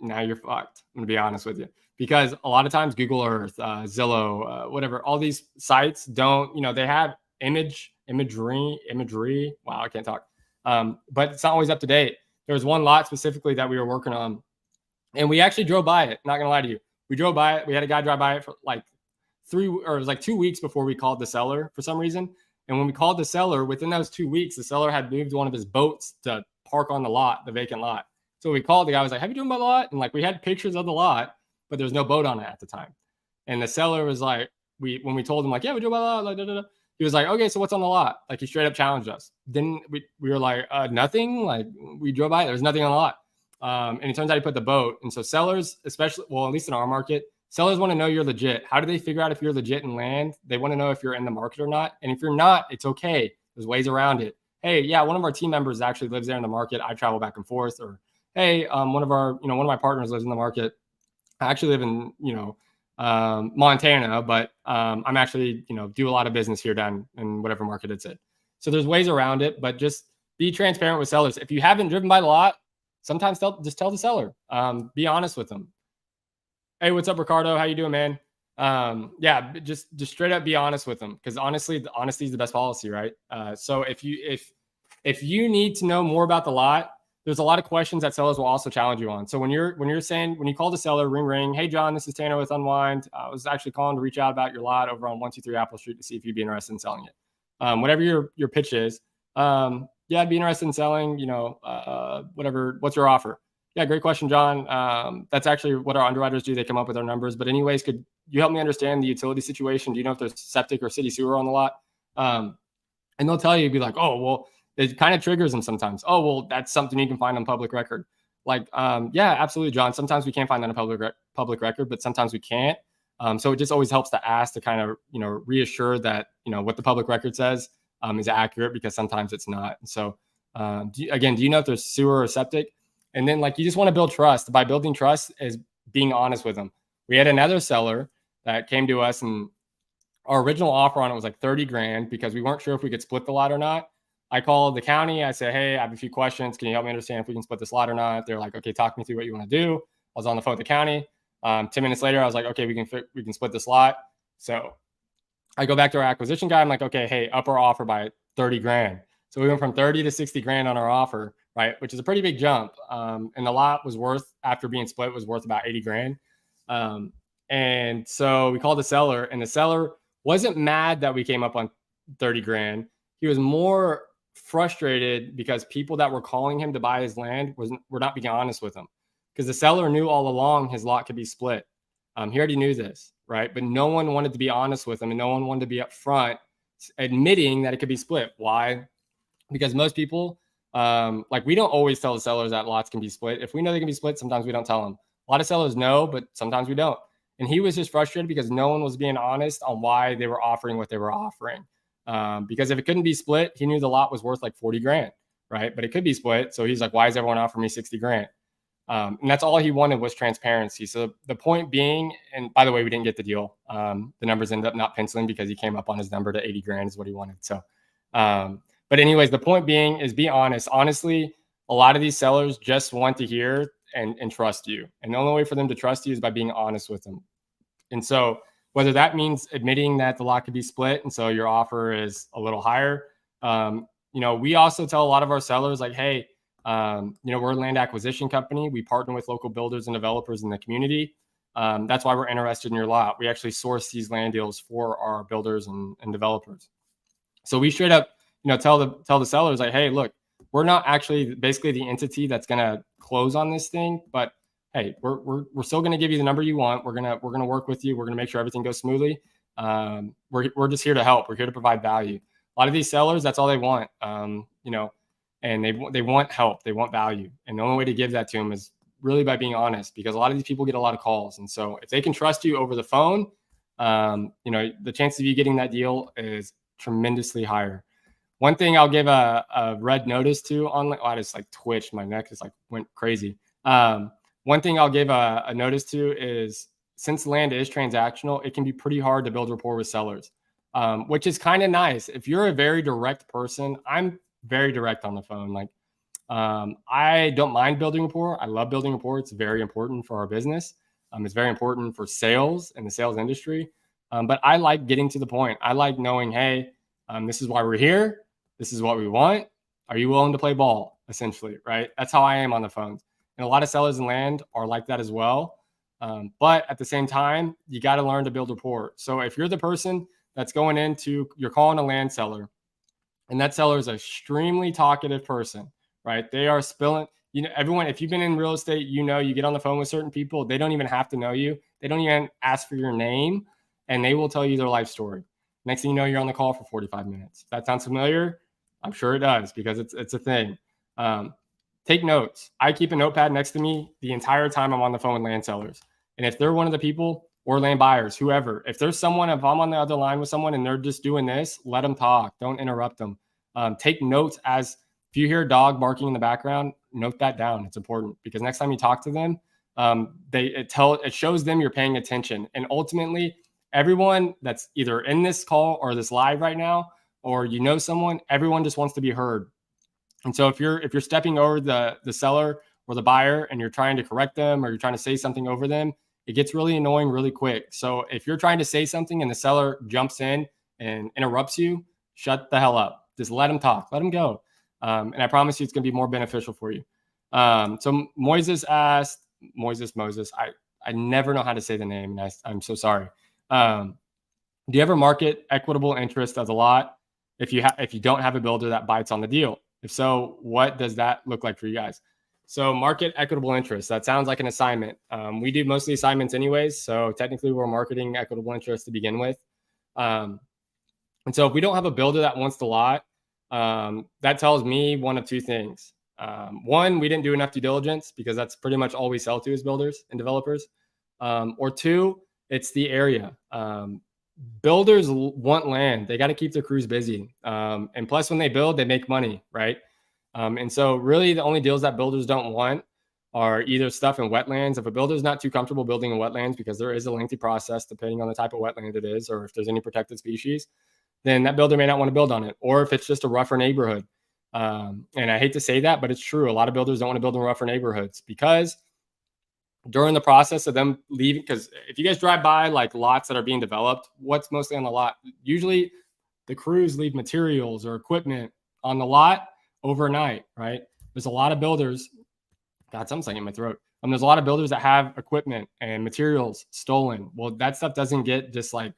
Now you're fucked. I'm gonna be honest with you, because a lot of times Google Earth, Zillow, whatever, all these sites don't, they have imagery. Wow, I can't talk. But it's not always up to date. There was one lot specifically that we were working on, and we actually drove by it. Not gonna lie to you, we drove by it. We had a guy drive by it for like 2 weeks before we called the seller for some reason. And when we called the seller, within those 2 weeks, the seller had moved one of his boats to park on the lot, the vacant lot. So we called the guy, was like, "Have you driven by the lot?" And we had pictures of the lot, but there was no boat on it at the time. And the seller was like, when we told him "Yeah, we drove by the lot," like, da, da, da. He was like, "Okay, so what's on the lot?" He straight up challenged us. Then we were like, "Nothing." We drove by it. There was nothing on the lot. And it turns out he put the boat. And so sellers, especially, well, at least in our market, sellers want to know you're legit. How do they figure out if you're legit in land? They want to know if you're in the market or not. And if you're not, it's okay. There's ways around it. Hey, yeah, one of our team members actually lives there in the market. I travel back and forth. Or, hey, one of my partners lives in the market. I actually live in, Montana, but I'm actually, do a lot of business here down in whatever market it's in. So there's ways around it, but just be transparent with sellers. If you haven't driven by the lot, sometimes just tell the seller. Be honest with them. "Hey, what's up, Ricardo? How you doing, man?" Just straight up be honest with them, because honestly, the honesty is the best policy, right? So if you need to know more about the lot, there's a lot of questions that sellers will also challenge you on. So when you call the seller, ring, "Hey, John, this is Tanner with Unwind. I was actually calling to reach out about your lot over on 123 Apple Street to see if you'd be interested in selling it." Whatever your pitch is, "Yeah, I'd be interested in selling, whatever, what's your offer?" "Yeah, great question, John. That's actually what our underwriters do. They come up with our numbers. But anyways, could you help me understand the utility situation? Do you know if there's septic or city sewer on the lot?" And they'll tell you, be like, "Oh, well," it kind of triggers them sometimes. "Oh, well, that's something you can find on public record." Yeah, absolutely, John. Sometimes we can't find that on public record, but sometimes we can't. So it just always helps to ask, to kind of, reassure that, what the public record says is accurate, because sometimes it's not. So do you know if there's sewer or septic? And then you just want to build trust. By building trust is being honest with them. We had another seller that came to us, and our original offer on it was like 30 grand, because we weren't sure if we could split the lot or not. I called the county. I said, "Hey, I have a few questions. Can you help me understand if we can split this lot or not?" They're like, "Okay, talk me through what you want to do." I was on the phone with the county. 10 minutes later, I was like, "Okay, we can split this lot." So I go back to our acquisition guy. I'm like, "Okay, hey, up our offer by 30 grand. So we went from 30 to 60 grand on our offer, right? Which is a pretty big jump. And the lot was worth, after being split, was worth about 80 grand. And so we called the seller, and the seller wasn't mad that we came up on 30 grand. He was more frustrated because people that were calling him to buy his land were not being honest with him, because the seller knew all along his lot could be split. He already knew this, right? But no one wanted to be honest with him, and no one wanted to be upfront admitting that it could be split. Why? Because most people, we don't always tell the sellers that lots can be split. If we know they can be split, sometimes we don't tell them. A lot of sellers know, but sometimes we don't. And he was just frustrated because no one was being honest on why they were offering what they were offering. Because if it couldn't be split, he knew the lot was worth like 40 grand, right? But it could be split. So he's like, "Why is everyone offering me 60 grand?" And that's all he wanted was transparency. So the point being, and by the way, we didn't get the deal. The numbers ended up not penciling because he came up on his number to 80 grand is what he wanted. So, but anyways, the point being is be honest. Honestly, a lot of these sellers just want to hear and trust you. And the only way for them to trust you is by being honest with them. And so whether that means admitting that the lot could be split and so your offer is a little higher, we also tell a lot of our sellers like, hey, we're a land acquisition company. We partner with local builders and developers in the community. That's why we're interested in your lot. We actually source these land deals for our builders and developers. So we straight up, tell the sellers like, hey, look, we're not actually basically the entity that's going to close on this thing, but hey, we're still going to give you the number you want. We're gonna work with you. We're gonna make sure everything goes smoothly. We're just here to help. We're here to provide value. A lot of these sellers, that's all they want. And they want help. They want value. And the only way to give that to them is really by being honest, because a lot of these people get a lot of calls. And so if they can trust you over the phone, the chances of you getting that deal is tremendously higher. One thing I'll give a red notice to on, I just like twitched. My neck just like went crazy. One thing I'll give a notice to is since land is transactional, it can be pretty hard to build rapport with sellers, which is kind of nice. If you're a very direct person, I'm very direct on the phone. Like, I don't mind building rapport. I love building rapport. It's very important for our business. It's very important for sales and the sales industry. But I like getting to the point. I like knowing, hey, this is why we're here. This is what we want. Are you willing to play ball? Essentially, right? That's how I am on the phones. And a lot of sellers in land are like that as well. But at the same time, you got to learn to build rapport. So if you're the person that's going into, you're calling a land seller, and that seller is an extremely talkative person, right? They are spilling, everyone, if you've been in real estate, you get on the phone with certain people, they don't even have to know you. They don't even ask for your name, and they will tell you their life story. Next thing you know, you're on the call for 45 minutes. If that sounds familiar, I'm sure it does because it's a thing. Take notes. I keep a notepad next to me the entire time I'm on the phone with land sellers. And if they're one of the people or land buyers, whoever, if there's someone, if I'm on the other line with someone and they're just doing this, let them talk. Don't interrupt them. Take notes if you hear a dog barking in the background, note that down. It's important because next time you talk to them, it shows them you're paying attention. And ultimately, everyone that's either in this call or this live right now, or someone, everyone just wants to be heard. And so if you're stepping over the seller or the buyer and you're trying to correct them or you're trying to say something over them, it gets really annoying really quick. So if you're trying to say something and the seller jumps in and interrupts you, shut the hell up. Just let them talk. Let them go. And I promise you it's going to be more beneficial for you. So Moses asked, Moses, I never know how to say the name. And I'm so sorry. Do you ever market equitable interest as a lot if you don't have a builder that bites on the deal? If so, what does that look like for you guys? So market equitable interest. That sounds like an assignment. We do mostly assignments anyways. So technically we're marketing equitable interest to begin with. And so if we don't have a builder that wants the lot, that tells me one of two things. One, we didn't do enough due diligence because that's pretty much all we sell to is builders and developers. Or two, it's the area. Builders want land. They got to keep their crews busy. And plus when they build, they make money, right? And so really the only deals that builders don't want are either stuff in wetlands. If a builder is not too comfortable building in wetlands because there is a lengthy process depending on the type of wetland it is, or if there's any protected species, then that builder may not want to build on it. Or if it's just a rougher neighborhood. And I hate to say that, but it's true. A lot of builders don't want to build in rougher neighborhoods because during the process of them leaving, because if you guys drive by like lots that are being developed, what's mostly on the lot? Usually the crews leave materials or equipment on the lot overnight, right? There's a lot of builders. God, something's in my throat. There's a lot of builders that have equipment and materials stolen. Well, that stuff doesn't get just like,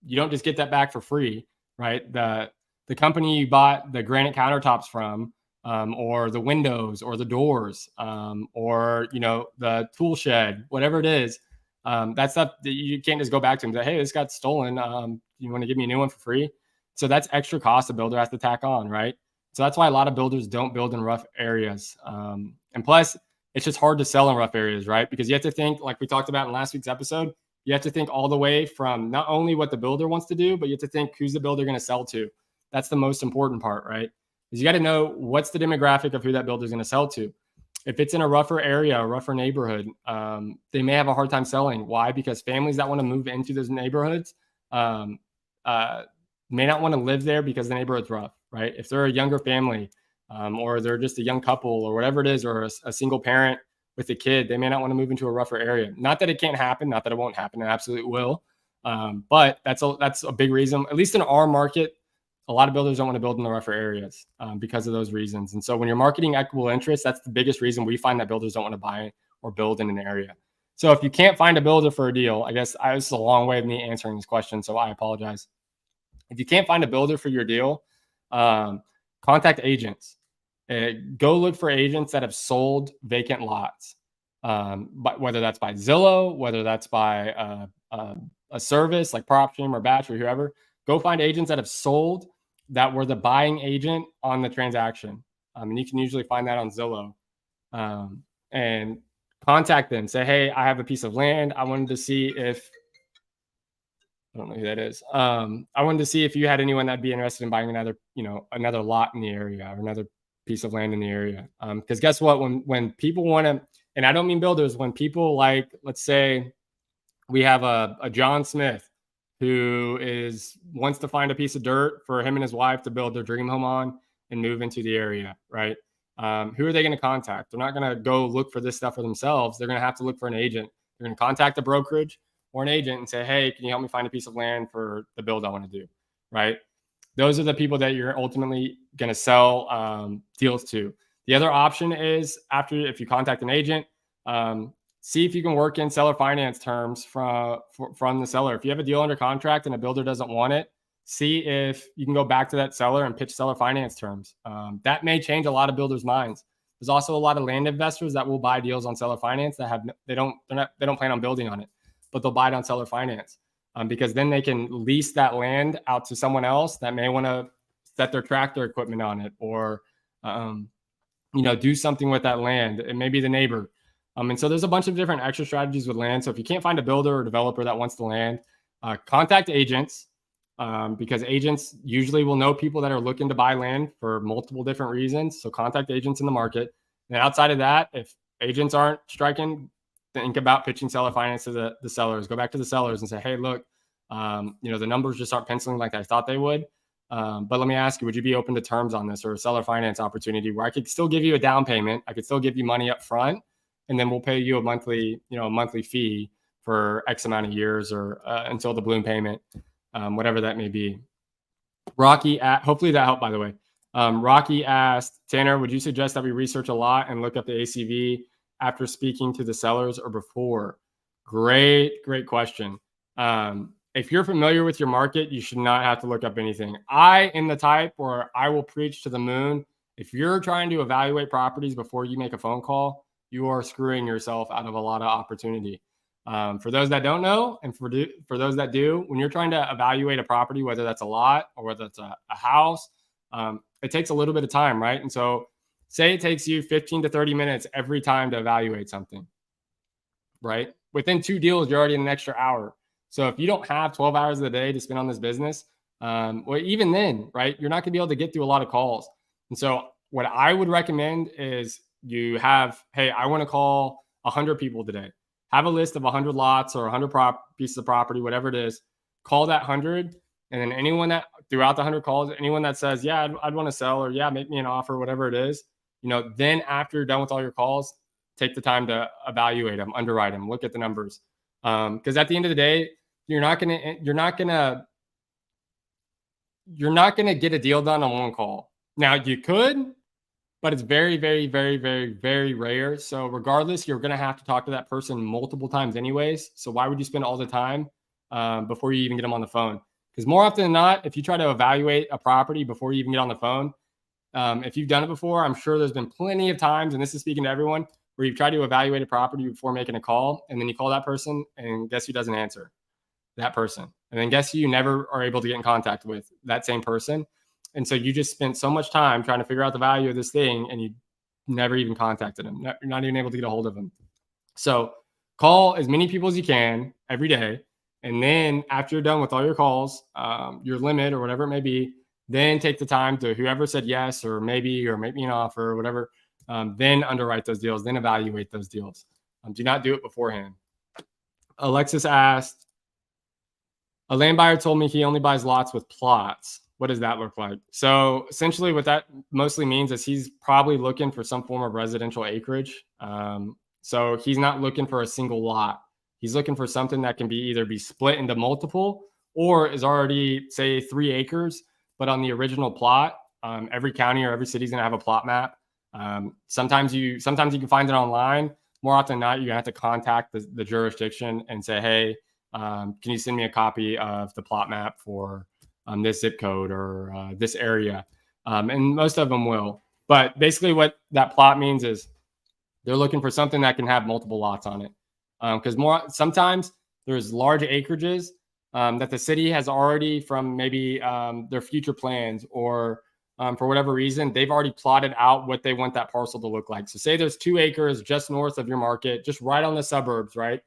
you don't just get that back for free, right? The company you bought the granite countertops from, or the windows or the doors, or, the tool shed, whatever it is, that stuff that you can't just go back to them and say, hey, this got stolen. You want to give me a new one for free? So that's extra cost a builder has to tack on, right? So that's why a lot of builders don't build in rough areas. And plus, it's just hard to sell in rough areas, right? Because you have to think, like we talked about in last week's episode, you have to think all the way from not only what the builder wants to do, but you have to think who's the builder going to sell to. That's the most important part, right? Because you got to know what's the demographic of who that builder is going to sell to. If it's in a rougher area, a rougher neighborhood, they may have a hard time selling. Why? Because families that want to move into those neighborhoods may not want to live there because the neighborhood's rough, right? If they're a younger family or they're just a young couple or whatever it is, or a single parent with a kid, they may not want to move into a rougher area. Not that it can't happen, not that it won't happen, it absolutely will. But that's a big reason, at least in our market. A lot of builders don't want to build in the rougher areas because of those reasons. And so when you're marketing equitable interest, that's the biggest reason we find that builders don't want to buy or build in an area. So if you can't find a builder for a deal, I guess this is a long way of me answering this question, so I apologize. If you can't find a builder for your deal, contact agents. Go look for agents that have sold vacant lots, but whether that's by Zillow, whether that's by a service like PropStream or Batch or whoever. Go find agents that have sold that were the buying agent on the transaction. And you can usually find that on Zillow. And contact them. Say, hey, I have a piece of land. I wanted to see if, I don't know who that is. I wanted to see if you had anyone that'd be interested in buying another lot in the area or another piece of land in the area. Because guess what? When people want to, and I don't mean builders, when people like, let's say we have a John Smith who wants to find a piece of dirt for him and his wife to build their dream home on and move into the area, right? Who are they going to contact? They're not going to go look for this stuff for themselves. They're going to have to look for an agent. They're going to contact a brokerage or an agent and say, hey, can you help me find a piece of land for the build I want to do, right? Those are the people that you're ultimately going to sell deals to. The other option is if you contact an agent, see if you can work in seller finance terms from the seller. If you have a deal under contract and a builder doesn't want it, see if you can go back to that seller and pitch seller finance terms. That may change a lot of builders' minds. There's also a lot of land investors that will buy deals on seller finance that they don't plan on building on it, but they'll buy it on seller finance because then they can lease that land out to someone else that may want to set their tractor equipment on it or do something with that land. It may be the neighbor. And so there's a bunch of different extra strategies with land. So if you can't find a builder or developer that wants the land, contact agents because agents usually will know people that are looking to buy land for multiple different reasons. So contact agents in the market. And outside of that, if agents aren't striking, think about pitching seller finance to the sellers. Go back to the sellers and say, hey, look, the numbers just aren't penciling like I thought they would. But let me ask you, would you be open to terms on this or a seller finance opportunity where I could still give you a down payment? I could still give you money up front. And then we'll pay you a monthly fee for X amount of years or until the balloon payment, whatever that may be. Rocky, hopefully that helped, by the way. Rocky asked, Tanner, would you suggest that we research a lot and look up the ACV after speaking to the sellers or before? Great question. If you're familiar with your market, you should not have to look up anything. I am the type where I will preach to the moon. If you're trying to evaluate properties before you make a phone call, you are screwing yourself out of a lot of opportunity. For those that don't know, and for those that do, when you're trying to evaluate a property, whether that's a lot or whether it's a house, it takes a little bit of time, right? And so say it takes you 15 to 30 minutes every time to evaluate something, right? Within 2 deals, you're already in an extra hour. So if you don't have 12 hours of the day to spend on this business, or even then, right, you're not going to be able to get through a lot of calls. And so what I would recommend is you have, hey, I want to call 100 people today. Have a list of 100 lots or 100 pieces of property, whatever it is. Call that 100. And then anyone that throughout the 100 calls, anyone that says, yeah, I'd want to sell or yeah, make me an offer, whatever it is, then after you're done with all your calls, take the time to evaluate them, underwrite them, look at the numbers. Because at the end of the day, you're not gonna get a deal done on one call. Now you could, but it's very, very, very, very, very rare. So regardless, you're going to have to talk to that person multiple times anyways. So why would you spend all the time before you even get them on the phone? Because more often than not, if you try to evaluate a property before you even get on the phone, if you've done it before, I'm sure there's been plenty of times, and this is speaking to everyone, where you've tried to evaluate a property before making a call, and then you call that person, and guess who doesn't answer? That person. And then guess who you never are able to get in contact with? That same person. And so you just spent so much time trying to figure out the value of this thing and you never even contacted them. You're not even able to get a hold of them. So call as many people as you can every day. And then after you're done with all your calls, your limit or whatever it may be, then take the time to whoever said yes or maybe or make me an offer or whatever, then underwrite those deals, then evaluate those deals. Do not do it beforehand. Alexis asked, a land buyer told me he only buys lots with plots. What does that look like? So essentially what that mostly means is he's probably looking for some form of residential acreage. So he's not looking for a single lot. He's looking for something that can either be split into multiple or is already, say, 3 acres, but on the original plot. Every county or every city is going to have a plot map. Sometimes you can find it online. More often than not, you're going to have to contact the jurisdiction and say, hey, can you send me a copy of the plot map for this zip code or this area? And most of them will. But basically what that plot means is they're looking for something that can have multiple lots on it. Because sometimes there's large acreages that the city has already, from maybe their future plans or for whatever reason, they've already plotted out what they want that parcel to look like. So say there's 2 acres just north of your market, just right on the suburbs, right?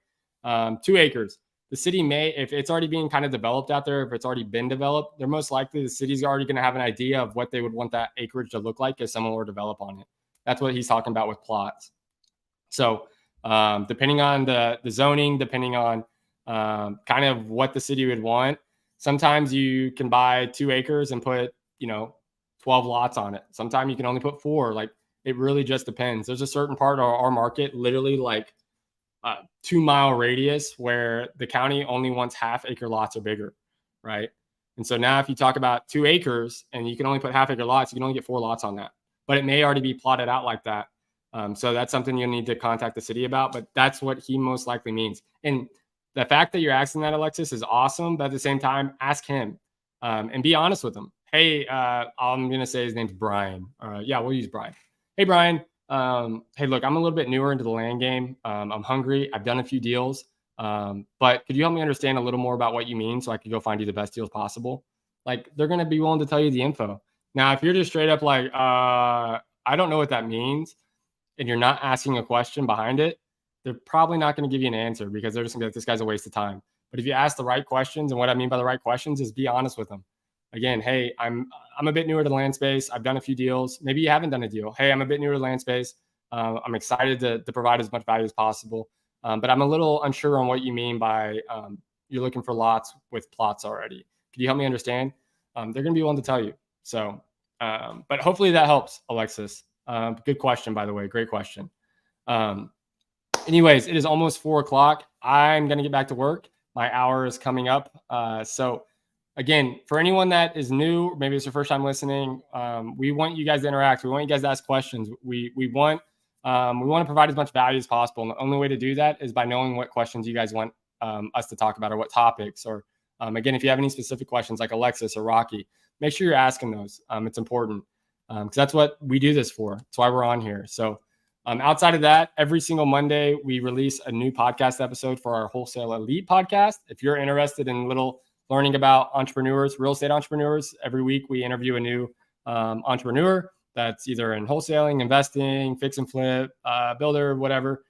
2 acres. The city may, if it's already being kind of developed out there, if it's already been developed, they're most likely the city's already going to have an idea of what they would want that acreage to look like if someone were to develop on it. That's what he's talking about with plots. So depending on the zoning, depending on kind of what the city would want, sometimes you can buy 2 acres and put, 12 lots on it. Sometimes you can only put 4. Like, it really just depends. There's a certain part of our market, literally like 2-mile radius, where the county only wants half-acre lots or bigger, right? And so now if you talk about 2 acres and you can only put half-acre lots, you can only get 4 lots on that. But it may already be plotted out like that. So that's something you'll need to contact the city about, but that's what he most likely means. And the fact that you're asking that, Alexis, is awesome. But at the same time, ask him and be honest with him. Hey, I'm going to say his name's Brian. Yeah, we'll use Brian. Hey, Brian. Hey, look, I'm a little bit newer into the land game. I'm hungry. I've done a few deals. But could you help me understand a little more about what you mean so I could go find you the best deals possible? Like, they're going to be willing to tell you the info. Now, if you're just straight up like, I don't know what that means, and you're not asking a question behind it, they're probably not going to give you an answer because they're just going to be like, this guy's a waste of time. But if you ask the right questions, and what I mean by the right questions is be honest with them. Again, hey, I'm a bit newer to the land space. I've done a few deals. Maybe you haven't done a deal. Hey, I'm a bit newer to the land space. I'm excited to provide as much value as possible. But I'm a little unsure on what you mean by you're looking for lots with plots already. Could you help me understand? They're going to be willing to tell you. So, but hopefully that helps, Alexis. Good question, by the way. Great question. Anyways, it is almost 4 o'clock. I'm going to get back to work. My hour is coming up. So again, for anyone that is new, maybe it's your first time listening, we want you guys to interact. We want you guys to ask questions. We want to provide as much value as possible. And the only way to do that is by knowing what questions you guys want us to talk about, or what topics, or again, if you have any specific questions like Alexis or Rocky, make sure you're asking those. It's important because that's what we do this for. That's why we're on here. So outside of that, every single Monday, we release a new podcast episode for our Wholesale Elite podcast. If you're interested in learning about entrepreneurs, real estate entrepreneurs, every week we interview a new entrepreneur that's either in wholesaling, investing, fix and flip, builder, whatever.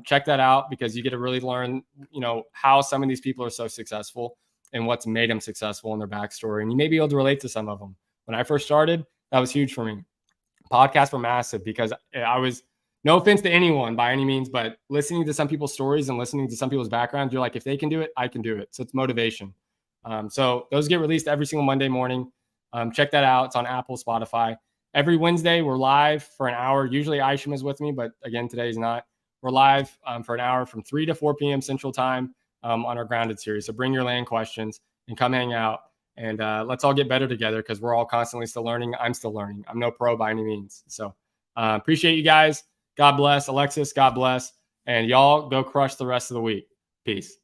Check that out because you get to really learn, how some of these people are so successful and what's made them successful in their backstory. And you may be able to relate to some of them. When I first started, that was huge for me. Podcasts were massive because I was, no offense to anyone by any means, but listening to some people's stories and listening to some people's backgrounds, you're like, if they can do it, I can do it. So it's motivation. So those get released every single Monday morning. Check that out. It's on Apple, Spotify. Every Wednesday, we're live for an hour. Usually Isham is with me, but again, today is not. We're live for an hour from 3 to 4 p.m. Central Time on our Grounded series. So bring your land questions and come hang out. And let's all get better together because we're all constantly still learning. I'm still learning. I'm no pro by any means. So appreciate you guys. God bless. Alexis, God bless. And y'all go crush the rest of the week. Peace.